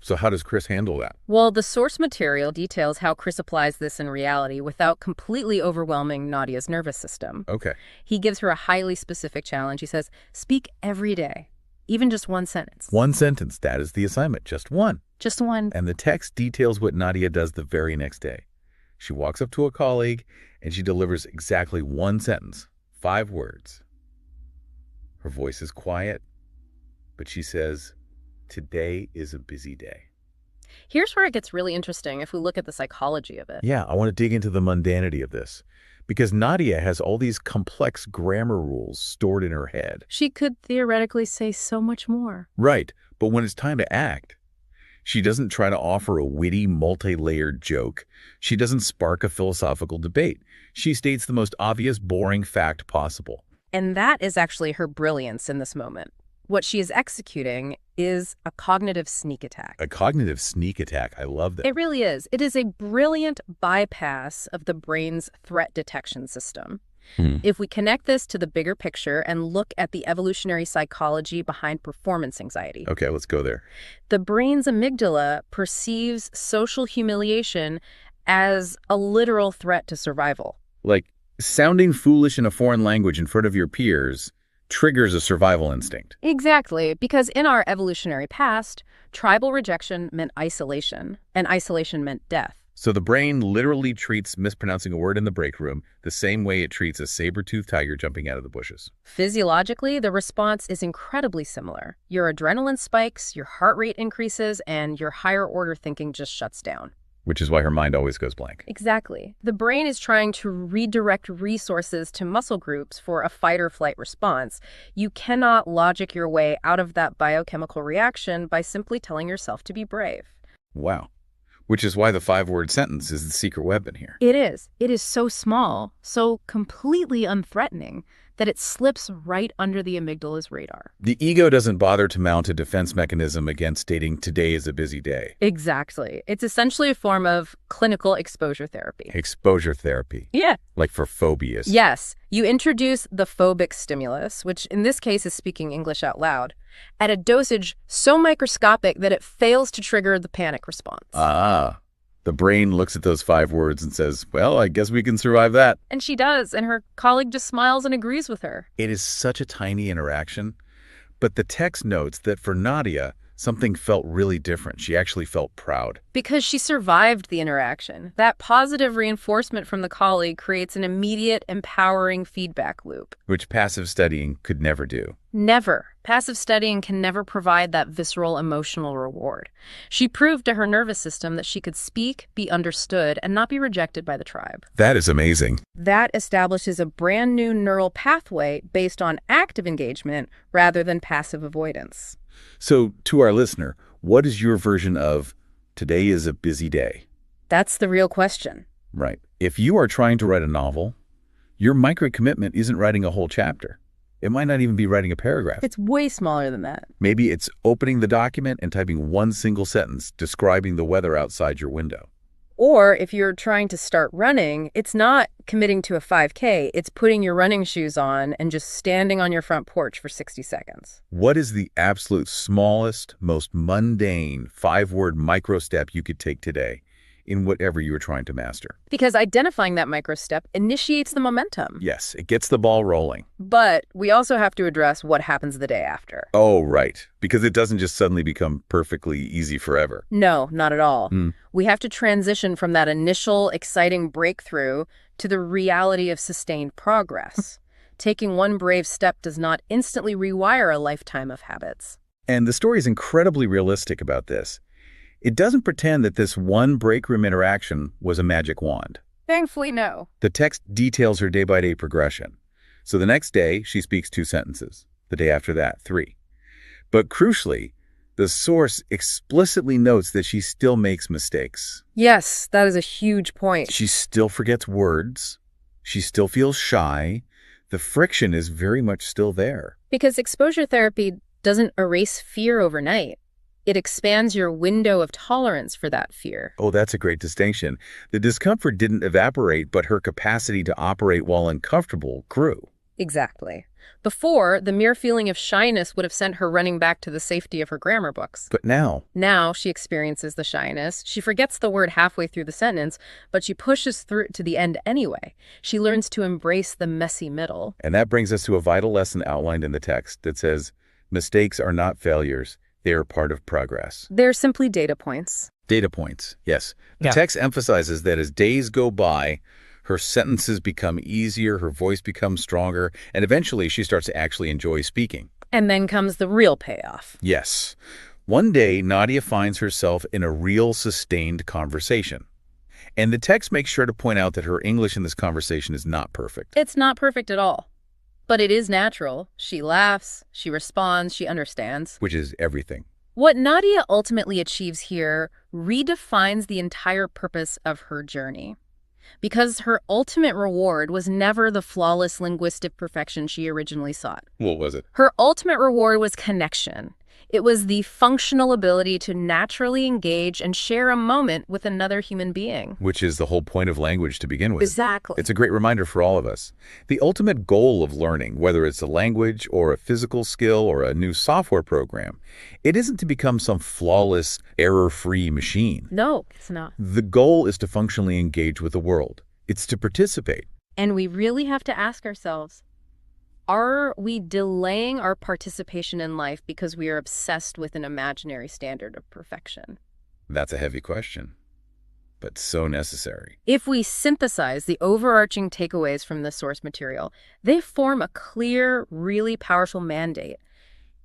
[SPEAKER 2] So how does Chris handle that?
[SPEAKER 1] Well, the source material details how Chris applies this in reality without completely overwhelming Nadia's nervous system.
[SPEAKER 2] Okay.
[SPEAKER 1] He gives her a highly specific challenge. He says, speak every day, even just one sentence.
[SPEAKER 2] One sentence, that is the assignment, just one.
[SPEAKER 1] Just one.
[SPEAKER 2] And the text details what Nadia does the very next day. She walks up to a colleague and she delivers exactly one sentence, 5 words. Her voice is quiet, but she says, today is a busy day.
[SPEAKER 1] Here's where it gets really interesting if we look at the psychology of it.
[SPEAKER 2] Yeah, I want to dig into the mundanity of this, because Nadia has all these complex grammar rules stored in her head.
[SPEAKER 1] She could theoretically say so much more.
[SPEAKER 2] Right, but when it's time to act, she doesn't try to offer a witty, multi-layered joke. She doesn't spark a philosophical debate. She states the most obvious, boring fact possible.
[SPEAKER 1] And that is actually her brilliance in this moment. What she is executing is a cognitive sneak attack.
[SPEAKER 2] A cognitive sneak attack. I love that.
[SPEAKER 1] It really is. It is a brilliant bypass of the brain's threat detection system. If we connect this to the bigger picture and look at the evolutionary psychology behind performance anxiety.
[SPEAKER 2] Okay, let's go there.
[SPEAKER 1] The brain's amygdala perceives social humiliation as a literal threat to survival.
[SPEAKER 2] Like, sounding foolish in a foreign language in front of your peers triggers a survival instinct.
[SPEAKER 1] Exactly, because in our evolutionary past, tribal rejection meant isolation, and isolation meant death.
[SPEAKER 2] So the brain literally treats mispronouncing a word in the break room the same way it treats a saber-toothed tiger jumping out of the bushes.
[SPEAKER 1] Physiologically, the response is incredibly similar. Your adrenaline spikes, your heart rate increases, and your higher order thinking just shuts down.
[SPEAKER 2] Which is why her mind always goes blank.
[SPEAKER 1] Exactly. The brain is trying to redirect resources to muscle groups for a fight or flight response. You cannot logic your way out of that biochemical reaction by simply telling yourself to be brave.
[SPEAKER 2] Wow. Which is why the 5-word sentence is the secret weapon here.
[SPEAKER 1] It is. It is so small, so completely unthreatening, that it slips right under the amygdala's radar.
[SPEAKER 2] The ego doesn't bother to mount a defense mechanism against stating today is a busy day.
[SPEAKER 1] Exactly. It's essentially a form of clinical exposure therapy.
[SPEAKER 2] Exposure therapy.
[SPEAKER 1] Yeah.
[SPEAKER 2] Like for phobias.
[SPEAKER 1] Yes. You introduce the phobic stimulus, which in this case is speaking English out loud, at a dosage so microscopic that it fails to trigger the panic response.
[SPEAKER 2] The brain looks at those 5 words and says, well, I guess we can survive that.
[SPEAKER 1] And she does, and her colleague just smiles and agrees with her.
[SPEAKER 2] It is such a tiny interaction, but the text notes that for Nadia, something felt really different. She actually felt proud.
[SPEAKER 1] Because she survived the interaction. That positive reinforcement from the colleague creates an immediate, empowering feedback loop.
[SPEAKER 2] Which passive studying could never do.
[SPEAKER 1] Never. Passive studying can never provide that visceral emotional reward. She proved to her nervous system that she could speak, be understood, and not be rejected by the tribe.
[SPEAKER 2] That is amazing.
[SPEAKER 1] That establishes a brand new neural pathway based on active engagement rather than passive avoidance.
[SPEAKER 2] So, to our listener, what is your version of today is a busy day?
[SPEAKER 1] That's the real question.
[SPEAKER 2] Right. If you are trying to write a novel, your micro-commitment isn't writing a whole chapter. It might not even be writing a paragraph.
[SPEAKER 1] It's way smaller than that.
[SPEAKER 2] Maybe it's opening the document and typing one single sentence describing the weather outside your window.
[SPEAKER 1] Or if you're trying to start running, it's not committing to a 5K, it's putting your running shoes on and just standing on your front porch for 60 seconds.
[SPEAKER 2] What is the absolute smallest, most mundane 5-word micro step you could take today in whatever you are trying to master?
[SPEAKER 1] Because identifying that micro step initiates the momentum.
[SPEAKER 2] Yes, it gets the ball rolling.
[SPEAKER 1] But we also have to address what happens the day after.
[SPEAKER 2] Oh, right. Because it doesn't just suddenly become perfectly easy forever.
[SPEAKER 1] No, not at all. We have to transition from that initial exciting breakthrough to the reality of sustained progress. Taking one brave step does not instantly rewire a lifetime of habits.
[SPEAKER 2] And the story is incredibly realistic about this. It doesn't pretend that this one break room interaction was a magic wand.
[SPEAKER 1] Thankfully, no.
[SPEAKER 2] The text details her day-by-day progression. So the next day, she speaks 2 sentences. The day after that, 3. But crucially, the source explicitly notes that she still makes mistakes.
[SPEAKER 1] Yes, that is a huge point.
[SPEAKER 2] She still forgets words. She still feels shy. The friction is very much still there.
[SPEAKER 1] Because exposure therapy doesn't erase fear overnight. It expands your window of tolerance for that fear.
[SPEAKER 2] Oh, that's a great distinction. The discomfort didn't evaporate, but her capacity to operate while uncomfortable grew.
[SPEAKER 1] Exactly. Before, the mere feeling of shyness would have sent her running back to the safety of her grammar books.
[SPEAKER 2] But now
[SPEAKER 1] she experiences the shyness. She forgets the word halfway through the sentence, but she pushes through to the end anyway. She learns to embrace the messy middle.
[SPEAKER 2] And that brings us to a vital lesson outlined in the text that says, mistakes are not failures. They are part of progress.
[SPEAKER 1] They're simply data points.
[SPEAKER 2] Data points, yes. The text emphasizes that as days go by, her sentences become easier, her voice becomes stronger, and eventually she starts to actually enjoy speaking.
[SPEAKER 1] And then comes the real payoff.
[SPEAKER 2] Yes. One day, Nadia finds herself in a real sustained conversation. And the text makes sure to point out that her English in this conversation is not perfect.
[SPEAKER 1] It's not perfect at all. But it is natural. She laughs, she responds, she understands.
[SPEAKER 2] Which is everything.
[SPEAKER 1] What Nadia ultimately achieves here redefines the entire purpose of her journey. Because her ultimate reward was never the flawless linguistic perfection she originally sought.
[SPEAKER 2] What was it?
[SPEAKER 1] Her ultimate reward was connection. It was the functional ability to naturally engage and share a moment with another human being.
[SPEAKER 2] Which is the whole point of language to begin with.
[SPEAKER 1] Exactly.
[SPEAKER 2] It's a great reminder for all of us. The ultimate goal of learning, whether it's a language or a physical skill or a new software program, it isn't to become some flawless, error-free machine.
[SPEAKER 1] No, it's not.
[SPEAKER 2] The goal is to functionally engage with the world. It's to participate.
[SPEAKER 1] And we really have to ask ourselves, are we delaying our participation in life because we are obsessed with an imaginary standard of perfection?
[SPEAKER 2] That's a heavy question, but so necessary.
[SPEAKER 1] If we synthesize the overarching takeaways from the source material, they form a clear, really powerful mandate.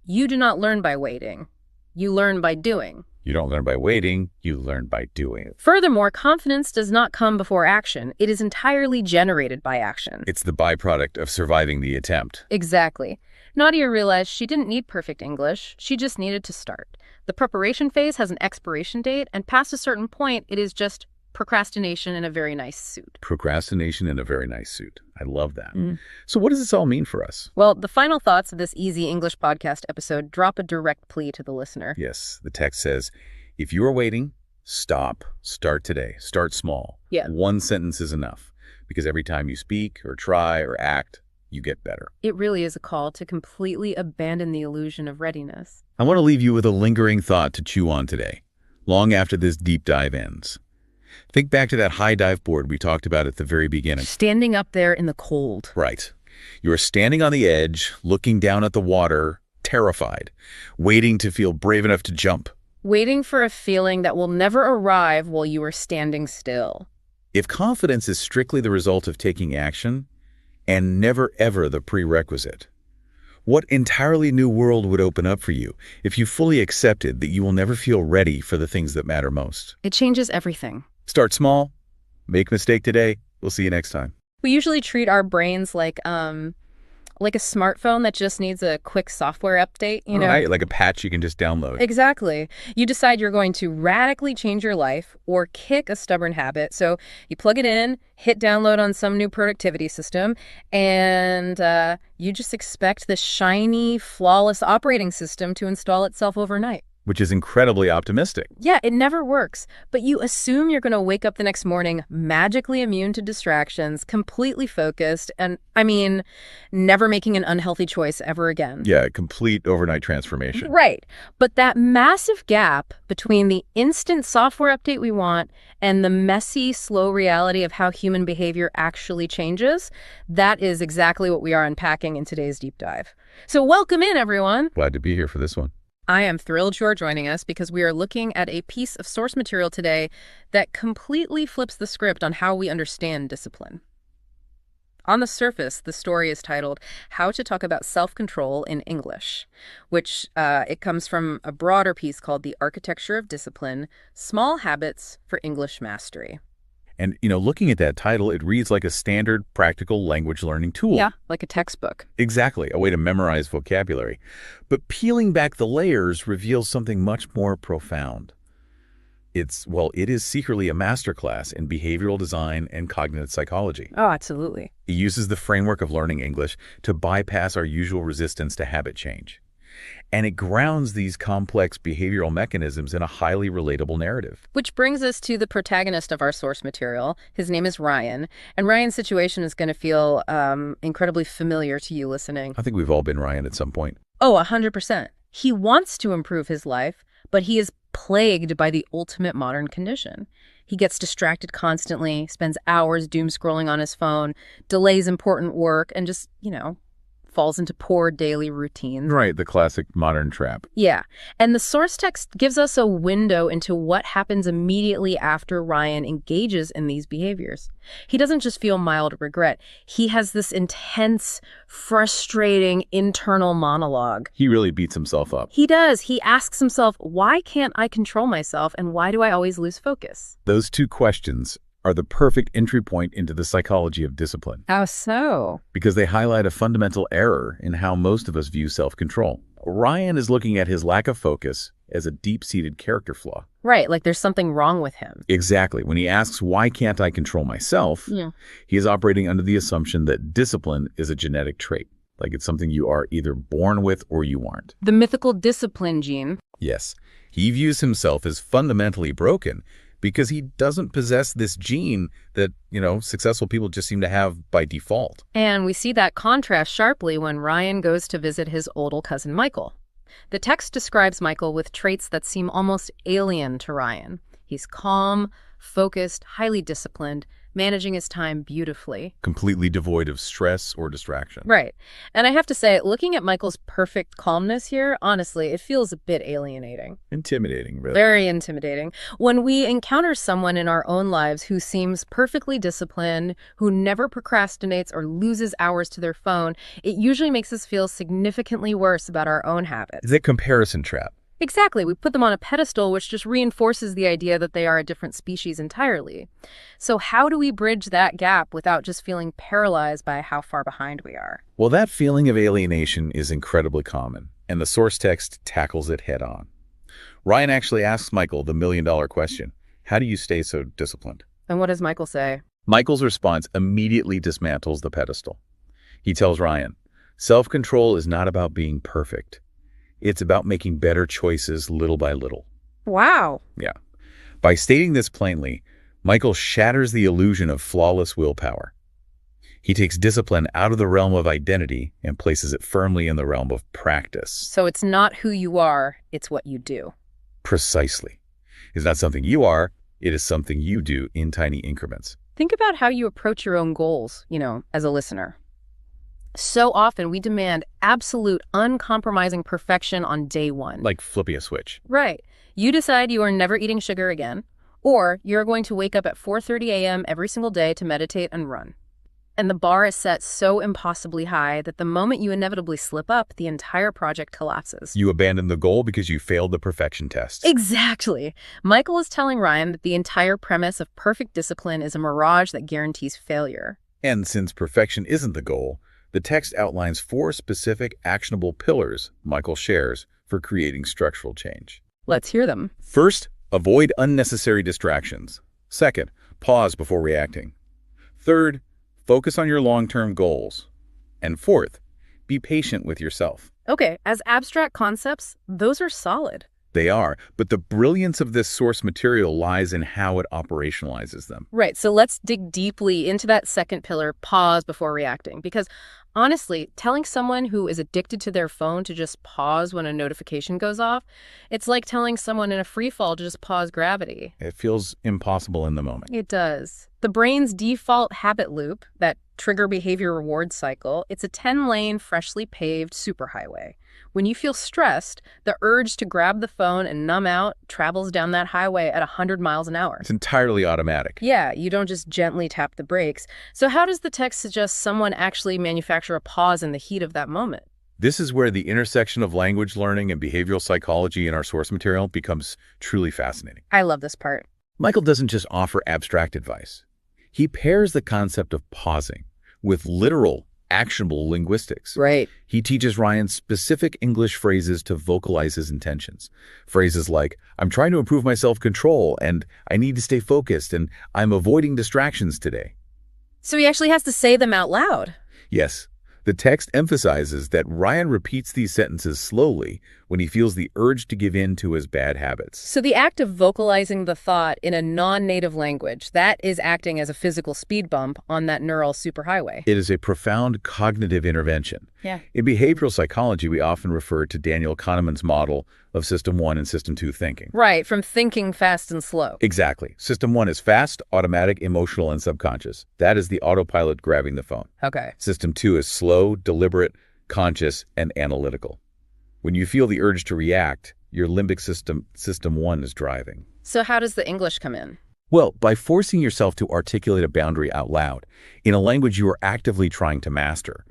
[SPEAKER 1] You do not learn by waiting. You learn by doing.
[SPEAKER 2] You don't learn by waiting, you learn by doing.
[SPEAKER 1] Furthermore, confidence does not come before action. It is entirely generated by action.
[SPEAKER 2] It's the byproduct of surviving the attempt.
[SPEAKER 1] Exactly. Nadia realized she didn't need perfect English. She just needed to start. The preparation phase has an expiration date, and past a certain point, it is just procrastination in a very nice suit.
[SPEAKER 2] Procrastination in a very nice suit. I love that. So what does this all mean for us?
[SPEAKER 1] Well, the final thoughts of this Easy English podcast episode drop a direct plea to the listener.
[SPEAKER 2] Yes, the text says, if you are waiting, stop. Start today. Start small.
[SPEAKER 1] Yeah.
[SPEAKER 2] 1 sentence is enough, because every time you speak or try or act, you get better.
[SPEAKER 1] It really is a call to completely abandon the illusion of readiness.
[SPEAKER 2] I want to leave you with a lingering thought to chew on today, long after this deep dive ends. Think back to that high dive board we talked about at the very beginning.
[SPEAKER 1] Standing up there in the cold.
[SPEAKER 2] Right. You are standing on the edge, looking down at the water, terrified, waiting to feel brave enough to jump.
[SPEAKER 1] Waiting for a feeling that will never arrive while you are standing still.
[SPEAKER 2] If confidence is strictly the result of taking action, and never ever the prerequisite, what entirely new world would open up for you if you fully accepted that you will never feel ready for the things that matter most?
[SPEAKER 1] It changes everything.
[SPEAKER 2] Start small, make a mistake today. We'll see you next time.
[SPEAKER 1] We usually treat our brains like a smartphone that just needs a quick software update, you know?
[SPEAKER 2] Right, like a patch you can just download.
[SPEAKER 1] Exactly. You decide you're going to radically change your life or kick a stubborn habit. So you plug it in, hit download on some new productivity system, and you just expect this shiny, flawless operating system to install itself overnight.
[SPEAKER 2] which is incredibly optimistic.
[SPEAKER 1] Yeah, it never works. But you assume you're going to wake up the next morning magically immune to distractions, completely focused, and, never making an unhealthy choice ever again.
[SPEAKER 2] Yeah, complete overnight transformation.
[SPEAKER 1] Right. But that massive gap between the instant software update we want and the messy, slow reality of how human behavior actually changes, that is exactly what we are unpacking in today's deep dive. So welcome in, everyone.
[SPEAKER 2] Glad to be here for this one.
[SPEAKER 1] I am thrilled you are joining us because we are looking at a piece of source material today that completely flips the script on how we understand discipline. On the surface, the story is titled How to Talk About Self-Control in English, which it comes from a broader piece called The Architecture of Discipline, Small Habits for English Mastery.
[SPEAKER 2] And, looking at that title, it reads like a standard practical language learning tool.
[SPEAKER 1] Yeah, like a textbook.
[SPEAKER 2] Exactly, a way to memorize vocabulary. But peeling back the layers reveals something much more profound. It is secretly a masterclass in behavioral design and cognitive psychology.
[SPEAKER 1] Oh, absolutely.
[SPEAKER 2] It uses the framework of learning English to bypass our usual resistance to habit change. And it grounds these complex behavioral mechanisms in a highly relatable narrative.
[SPEAKER 1] Which brings us to the protagonist of our source material. His name is Ryan, and Ryan's situation is going to feel incredibly familiar to you listening.
[SPEAKER 2] I think we've all been Ryan at some point.
[SPEAKER 1] Oh, 100%. He wants to improve his life, but he is plagued by the ultimate modern condition. He gets distracted constantly, spends hours doom scrolling on his phone, delays important work, and just, falls into poor daily routines.
[SPEAKER 2] Right, the classic modern trap.
[SPEAKER 1] Yeah, and the source text gives us a window into what happens immediately after Ryan engages in these behaviors. He doesn't just feel mild regret. He has this intense, frustrating internal monologue.
[SPEAKER 2] He really beats himself up.
[SPEAKER 1] He does. He asks himself, why can't I control myself, and why do I always lose focus?
[SPEAKER 2] Those two questions are the perfect entry point into the psychology of discipline.
[SPEAKER 1] How so?
[SPEAKER 2] Because they highlight a fundamental error in how most of us view self-control. Ryan is looking at his lack of focus as a deep-seated character flaw.
[SPEAKER 1] Right, like there's something wrong with him.
[SPEAKER 2] Exactly. When he asks, why can't I control myself, he is operating under the assumption that discipline is a genetic trait. Like it's something you are either born with or you aren't.
[SPEAKER 1] The mythical discipline gene.
[SPEAKER 2] Yes. He views himself as fundamentally broken because he doesn't possess this gene that, successful people just seem to have by default.
[SPEAKER 1] And we see that contrast sharply when Ryan goes to visit his older cousin Michael. The text describes Michael with traits that seem almost alien to Ryan. He's calm, focused, highly disciplined, managing his time beautifully.
[SPEAKER 2] Completely devoid of stress or distraction.
[SPEAKER 1] Right. And I have to say, looking at Michael's perfect calmness here, honestly, it feels a bit alienating.
[SPEAKER 2] Intimidating, really.
[SPEAKER 1] Very intimidating. When we encounter someone in our own lives who seems perfectly disciplined, who never procrastinates or loses hours to their phone, it usually makes us feel significantly worse about our own habits.
[SPEAKER 2] It's a comparison trap.
[SPEAKER 1] Exactly. We put them on a pedestal, which just reinforces the idea that they are a different species entirely. So how do we bridge that gap without just feeling paralyzed by how far behind we are?
[SPEAKER 2] Well, that feeling of alienation is incredibly common, and the source text tackles it head on. Ryan actually asks Michael the million-dollar question, how do you stay so disciplined?
[SPEAKER 1] And what does Michael say?
[SPEAKER 2] Michael's response immediately dismantles the pedestal. He tells Ryan, self-control is not about being perfect. It's about making better choices little by little.
[SPEAKER 1] Wow.
[SPEAKER 2] Yeah. By stating this plainly, Michael shatters the illusion of flawless willpower. He takes discipline out of the realm of identity and places it firmly in the realm of practice.
[SPEAKER 1] So it's not who you are, it's what you do.
[SPEAKER 2] Precisely. It's not something you are, it is something you do in tiny increments.
[SPEAKER 1] Think about how you approach your own goals, as a listener. So often we demand absolute, uncompromising perfection on day one.
[SPEAKER 2] Like flipping a switch.
[SPEAKER 1] Right. You decide you are never eating sugar again, or you're going to wake up at 4:30 a.m. every single day to meditate and run. And the bar is set so impossibly high that the moment you inevitably slip up, the entire project collapses.
[SPEAKER 2] You abandon the goal because you failed the perfection test.
[SPEAKER 1] Exactly. Michael is telling Ryan that the entire premise of perfect discipline is a mirage that guarantees failure.
[SPEAKER 2] And since perfection isn't the goal, the text outlines 4 specific actionable pillars Michael shares for creating structural change.
[SPEAKER 1] Let's hear them.
[SPEAKER 2] First, avoid unnecessary distractions. Second, pause before reacting. Third, focus on your long-term goals. And fourth, be patient with yourself.
[SPEAKER 1] Okay, as abstract concepts, those are solid.
[SPEAKER 2] They are, but the brilliance of this source material lies in how it operationalizes them.
[SPEAKER 1] Right, so let's dig deeply into that second pillar, pause before reacting. Because honestly, telling someone who is addicted to their phone to just pause when a notification goes off, it's like telling someone in a free fall to just pause gravity.
[SPEAKER 2] It feels impossible in the moment.
[SPEAKER 1] It does. The brain's default habit loop, that trigger behavior reward cycle, it's a 10-lane, freshly paved superhighway. When you feel stressed, the urge to grab the phone and numb out travels down that highway at 100 miles an hour.
[SPEAKER 2] It's entirely automatic.
[SPEAKER 1] Yeah, you don't just gently tap the brakes. So how does the text suggest someone actually manufacture a pause in the heat of that moment?
[SPEAKER 2] This is where the intersection of language learning and behavioral psychology in our source material becomes truly fascinating.
[SPEAKER 1] I love this part.
[SPEAKER 2] Michael doesn't just offer abstract advice. He pairs the concept of pausing with literal, actionable linguistics.
[SPEAKER 1] Right.
[SPEAKER 2] He teaches Ryan specific English phrases to vocalize his intentions. Phrases like, I'm trying to improve my self-control, and I need to stay focused, and I'm avoiding distractions today.
[SPEAKER 1] So he actually has to say them out loud.
[SPEAKER 2] Yes, the text emphasizes that Ryan repeats these sentences slowly when he feels the urge to give in to his bad habits.
[SPEAKER 1] So the act of vocalizing the thought in a non-native language, that is acting as a physical speed bump on that neural superhighway.
[SPEAKER 2] It is a profound cognitive intervention.
[SPEAKER 1] Yeah.
[SPEAKER 2] In behavioral psychology, we often refer to Daniel Kahneman's model of System 1 and System 2 thinking.
[SPEAKER 1] Right, from thinking fast and slow.
[SPEAKER 2] Exactly. System 1 is fast, automatic, emotional, and subconscious. That is the autopilot grabbing the phone.
[SPEAKER 1] Okay.
[SPEAKER 2] System 2 is slow, deliberate, conscious, and analytical. When you feel the urge to react, your limbic system, System 1, is driving.
[SPEAKER 1] So how does the English come in?
[SPEAKER 2] Well, by forcing yourself to articulate a boundary out loud in a language you are actively trying to master.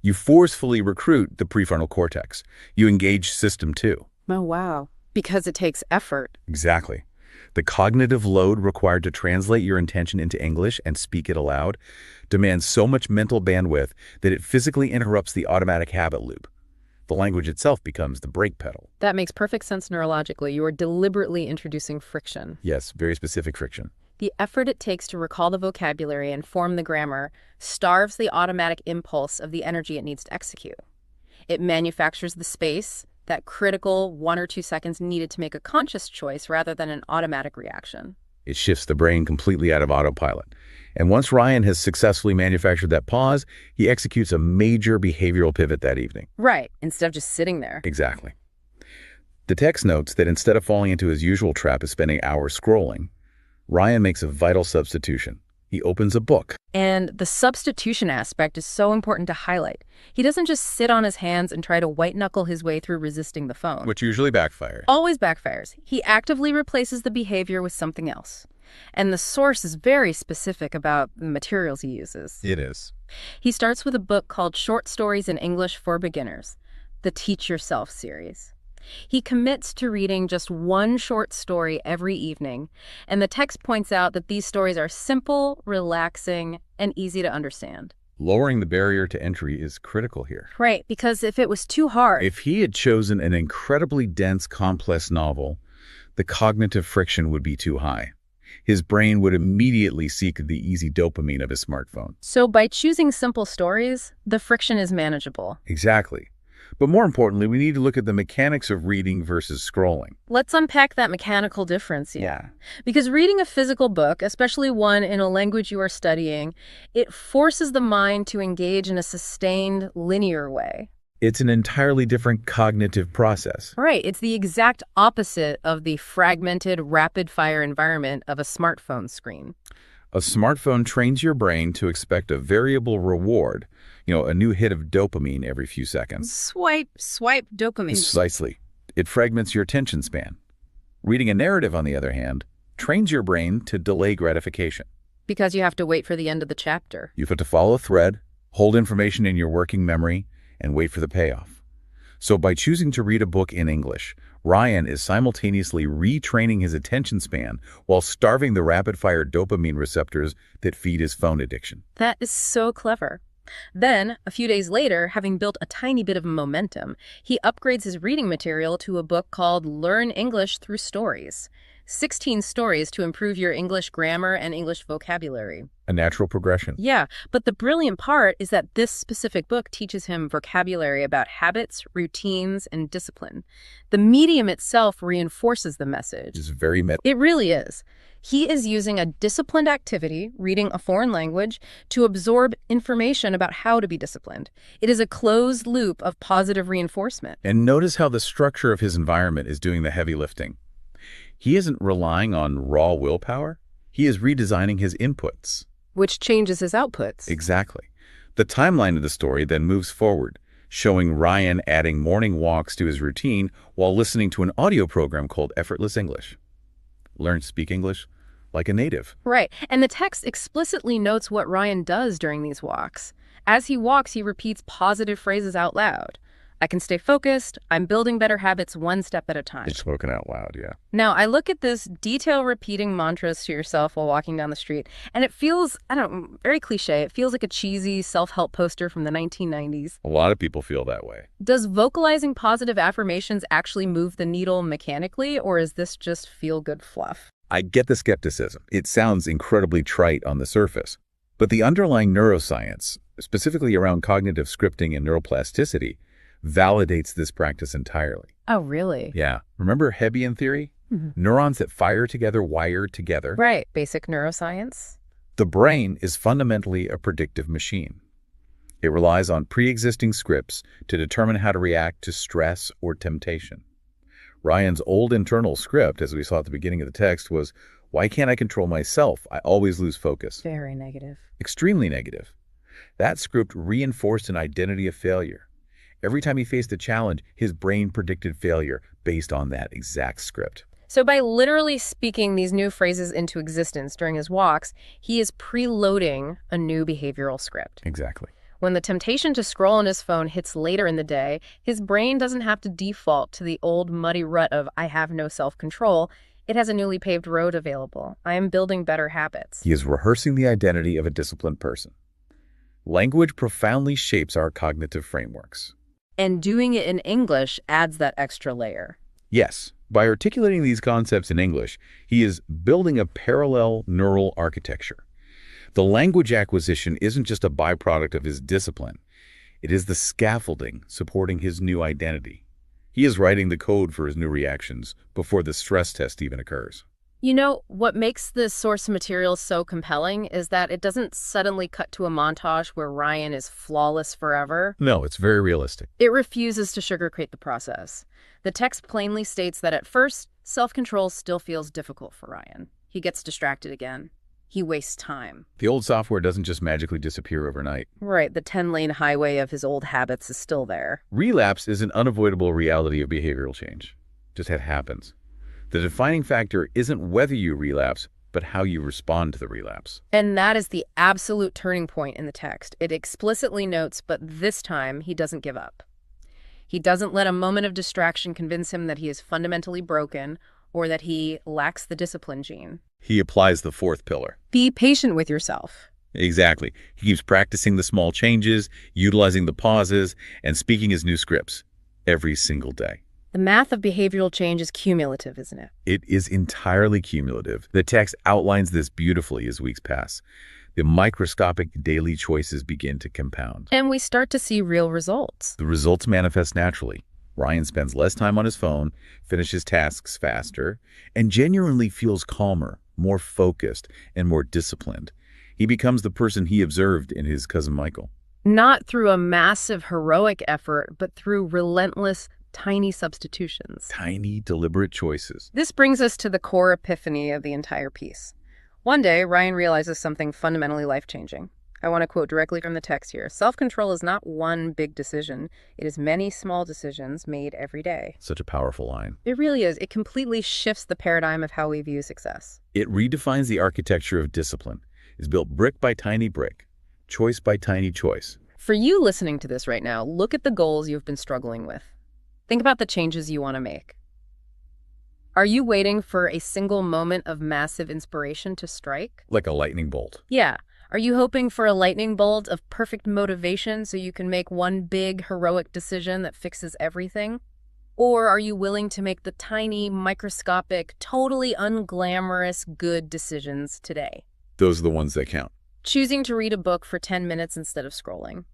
[SPEAKER 2] You forcefully recruit the prefrontal cortex. You engage System 2.
[SPEAKER 1] Oh, wow. Because it takes effort.
[SPEAKER 2] Exactly. The cognitive load required to translate your intention into English and speak it aloud demands so much mental bandwidth that it physically interrupts the automatic habit loop. The language itself becomes the brake pedal.
[SPEAKER 1] That makes perfect sense neurologically. You are deliberately introducing friction.
[SPEAKER 2] Yes, very specific friction.
[SPEAKER 1] The effort it takes to recall the vocabulary and form the grammar starves the automatic impulse of the energy it needs to execute. It manufactures the space, that critical 1 or 2 seconds needed to make a conscious choice rather than an automatic reaction.
[SPEAKER 2] It shifts the brain completely out of autopilot. And once Ryan has successfully manufactured that pause, he executes a major behavioral pivot that evening.
[SPEAKER 1] Right, instead of just sitting there.
[SPEAKER 2] Exactly. The text notes that instead of falling into his usual trap of spending hours scrolling, Ryan makes a vital substitution. He opens a book.
[SPEAKER 1] And the substitution aspect is so important to highlight. He doesn't just sit on his hands and try to white-knuckle his way through resisting the phone.
[SPEAKER 2] Which usually backfires.
[SPEAKER 1] Always backfires. He actively replaces the behavior with something else. And the source is very specific about the materials he uses.
[SPEAKER 2] It is.
[SPEAKER 1] He starts with a book called Short Stories in English for Beginners, the Teach Yourself series. He commits to reading just one short story every evening, and the text points out that these stories are simple, relaxing, and easy to understand.
[SPEAKER 2] Lowering the barrier to entry is critical here.
[SPEAKER 1] Right, because if it was too hard...
[SPEAKER 2] If he had chosen an incredibly dense, complex novel, the cognitive friction would be too high. His brain would immediately seek the easy dopamine of his smartphone.
[SPEAKER 1] So by choosing simple stories, the friction is manageable.
[SPEAKER 2] Exactly. But more importantly, we need to look at the mechanics of reading versus scrolling.
[SPEAKER 1] Let's unpack that mechanical difference here. Yeah. Because reading a physical book, especially one in a language you are studying, it forces the mind to engage in a sustained, linear way.
[SPEAKER 2] It's an entirely different cognitive process.
[SPEAKER 1] Right. It's the exact opposite of the fragmented, rapid-fire environment of a smartphone screen.
[SPEAKER 2] A smartphone trains your brain to expect a variable reward, a new hit of dopamine every few seconds.
[SPEAKER 1] Swipe, dopamine.
[SPEAKER 2] Precisely. It fragments your attention span. Reading a narrative, on the other hand, trains your brain to delay gratification.
[SPEAKER 1] Because you have to wait for the end of the chapter.
[SPEAKER 2] You have to follow a thread, hold information in your working memory, and wait for the payoff. So by choosing to read a book in English, Ryan is simultaneously retraining his attention span while starving the rapid-fire dopamine receptors that feed his phone addiction.
[SPEAKER 1] That is so clever. Then, a few days later, having built a tiny bit of momentum, he upgrades his reading material to a book called Learn English Through Stories. 16 stories to improve your English grammar and English vocabulary.
[SPEAKER 2] A natural progression.
[SPEAKER 1] Yeah, but the brilliant part is that this specific book teaches him vocabulary about habits, routines, and discipline. The medium itself reinforces the message.
[SPEAKER 2] It's very
[SPEAKER 1] It really is. He is using a disciplined activity, reading a foreign language, to absorb information about how to be disciplined. It is a closed loop of positive reinforcement.
[SPEAKER 2] And notice how the structure of his environment is doing the heavy lifting. He isn't relying on raw willpower. He is redesigning his inputs.
[SPEAKER 1] Which changes his outputs.
[SPEAKER 2] Exactly. The timeline of the story then moves forward, showing Ryan adding morning walks to his routine while listening to an audio program called Effortless English. Learn to speak English like a native.
[SPEAKER 1] Right. And the text explicitly notes what Ryan does during these walks. As he walks, he repeats positive phrases out loud. I can stay focused. I'm building better habits one step at a time.
[SPEAKER 2] It's spoken out loud, yeah.
[SPEAKER 1] Now, I look at this detail repeating mantras to yourself while walking down the street, and it feels, I don't know, very cliche. It feels like a cheesy self-help poster from the 1990s.
[SPEAKER 2] A lot of people feel that way.
[SPEAKER 1] Does vocalizing positive affirmations actually move the needle mechanically, or is this just feel-good fluff?
[SPEAKER 2] I get the skepticism. It sounds incredibly trite on the surface. But the underlying neuroscience, specifically around cognitive scripting and neuroplasticity, validates this practice entirely.
[SPEAKER 1] Oh, really?
[SPEAKER 2] Yeah. Remember Hebbian theory? Neurons that fire together wire together.
[SPEAKER 1] Right. Basic neuroscience.
[SPEAKER 2] The brain is fundamentally a predictive machine. It relies on pre-existing scripts to determine how to react to stress or temptation. Ryan's old internal script, as we saw at the beginning of the text, was, why can't I control myself? I always lose focus.
[SPEAKER 1] Very negative.
[SPEAKER 2] Extremely negative. That script reinforced an identity of failure. Every time he faced a challenge, his brain predicted failure based on that exact script.
[SPEAKER 1] So by literally speaking these new phrases into existence during his walks, he is preloading a new behavioral script.
[SPEAKER 2] Exactly.
[SPEAKER 1] When the temptation to scroll on his phone hits later in the day, his brain doesn't have to default to the old muddy rut of I have no self-control. It has a newly paved road available. I am building better habits.
[SPEAKER 2] He is rehearsing the identity of a disciplined person. Language profoundly shapes our cognitive frameworks.
[SPEAKER 1] And doing it in English adds that extra layer.
[SPEAKER 2] Yes, by articulating these concepts in English, he is building a parallel neural architecture. The language acquisition isn't just a byproduct of his discipline. It is the scaffolding supporting his new identity. He is writing the code for his new reactions before the stress test even occurs.
[SPEAKER 1] You know, what makes this source material so compelling is that it doesn't suddenly cut to a montage where Ryan is flawless forever.
[SPEAKER 2] No, it's very realistic.
[SPEAKER 1] It refuses to sugarcoat the process. The text plainly states that at first, self-control still feels difficult for Ryan. He gets distracted again. He wastes time.
[SPEAKER 2] The old software doesn't just magically disappear overnight.
[SPEAKER 1] Right, the 10-lane highway of his old habits is still there.
[SPEAKER 2] Relapse is an unavoidable reality of behavioral change. Just it happens. The defining factor isn't whether you relapse, but how you respond to the relapse.
[SPEAKER 1] And that is the absolute turning point in the text. It explicitly notes, but this time he doesn't give up. He doesn't let a moment of distraction convince him that he is fundamentally broken or that he lacks the discipline gene.
[SPEAKER 2] He applies the fourth pillar.
[SPEAKER 1] Be patient with yourself.
[SPEAKER 2] Exactly. He keeps practicing the small changes, utilizing the pauses, and speaking his new scripts every single day.
[SPEAKER 1] The math of behavioral change is cumulative, isn't it?
[SPEAKER 2] It is entirely cumulative. The text outlines this beautifully as weeks pass. The microscopic daily choices begin to compound.
[SPEAKER 1] And we start to see real results.
[SPEAKER 2] The results manifest naturally. Ryan spends less time on his phone, finishes tasks faster, and genuinely feels calmer, more focused, and more disciplined. He becomes the person he observed in his cousin Michael.
[SPEAKER 1] Not through a massive heroic effort, but through relentless, tiny substitutions.
[SPEAKER 2] Tiny, deliberate choices.
[SPEAKER 1] This brings us to the core epiphany of the entire piece. One day, Ryan realizes something fundamentally life-changing. I want to quote directly from the text here. Self-control is not one big decision. It is many small decisions made every day.
[SPEAKER 2] Such a powerful line.
[SPEAKER 1] It really is. It completely shifts the paradigm of how we view success.
[SPEAKER 2] It redefines the architecture of discipline. It's built brick by tiny brick, choice by tiny choice.
[SPEAKER 1] For you listening to this right now, look at the goals you've been struggling with. Think about the changes you want to make. Are you waiting for a single moment of massive inspiration to strike?
[SPEAKER 2] Like a lightning bolt.
[SPEAKER 1] Yeah. Are you hoping for a lightning bolt of perfect motivation so you can make one big, heroic decision that fixes everything? Or are you willing to make the tiny, microscopic, totally unglamorous good decisions today?
[SPEAKER 2] Those are the ones that count.
[SPEAKER 1] Choosing to read a book for 10 minutes instead of scrolling.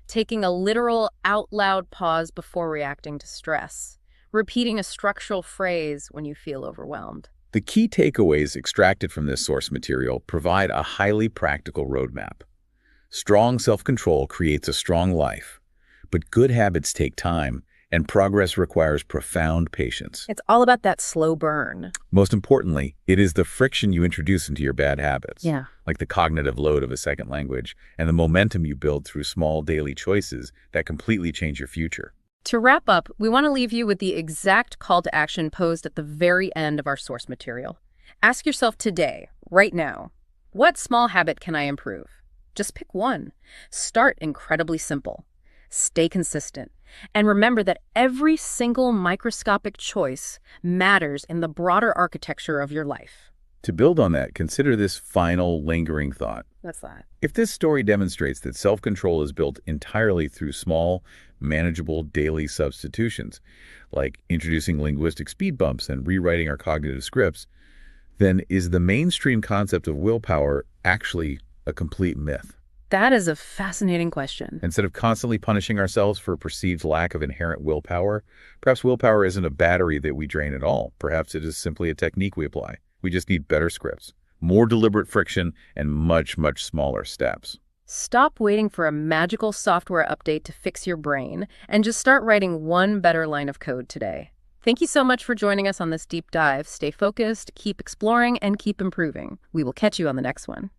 [SPEAKER 1] Taking a literal out-loud pause before reacting to stress. Repeating a structural phrase when you feel overwhelmed.
[SPEAKER 2] The key takeaways extracted from this source material provide a highly practical roadmap. Strong self-control creates a strong life, but good habits take time, and progress requires profound patience.
[SPEAKER 1] It's all about that slow burn.
[SPEAKER 2] Most importantly, it is the friction you introduce into your bad habits, like the cognitive load of a second language, and the momentum you build through small daily choices that completely change your future.
[SPEAKER 1] To wrap up, we want to leave you with the exact call to action posed at the very end of our source material. Ask yourself today, right now, what small habit can I improve? Just pick one. Start incredibly simple. Stay consistent. And remember that every single microscopic choice matters in the broader architecture of your life.
[SPEAKER 2] To build on that, consider this final lingering thought.
[SPEAKER 1] What's that?
[SPEAKER 2] If this story demonstrates that self-control is built entirely through small, manageable daily substitutions, like introducing linguistic speed bumps and rewriting our cognitive scripts, then is the mainstream concept of willpower actually a complete myth?
[SPEAKER 1] That is a fascinating question.
[SPEAKER 2] Instead of constantly punishing ourselves for a perceived lack of inherent willpower, perhaps willpower isn't a battery that we drain at all. Perhaps it is simply a technique we apply. We just need better scripts, more deliberate friction, and much, much smaller steps.
[SPEAKER 1] Stop waiting for a magical software update to fix your brain and just start writing one better line of code today. Thank you so much for joining us on this deep dive. Stay focused, keep exploring, and keep improving. We will catch you on the next one.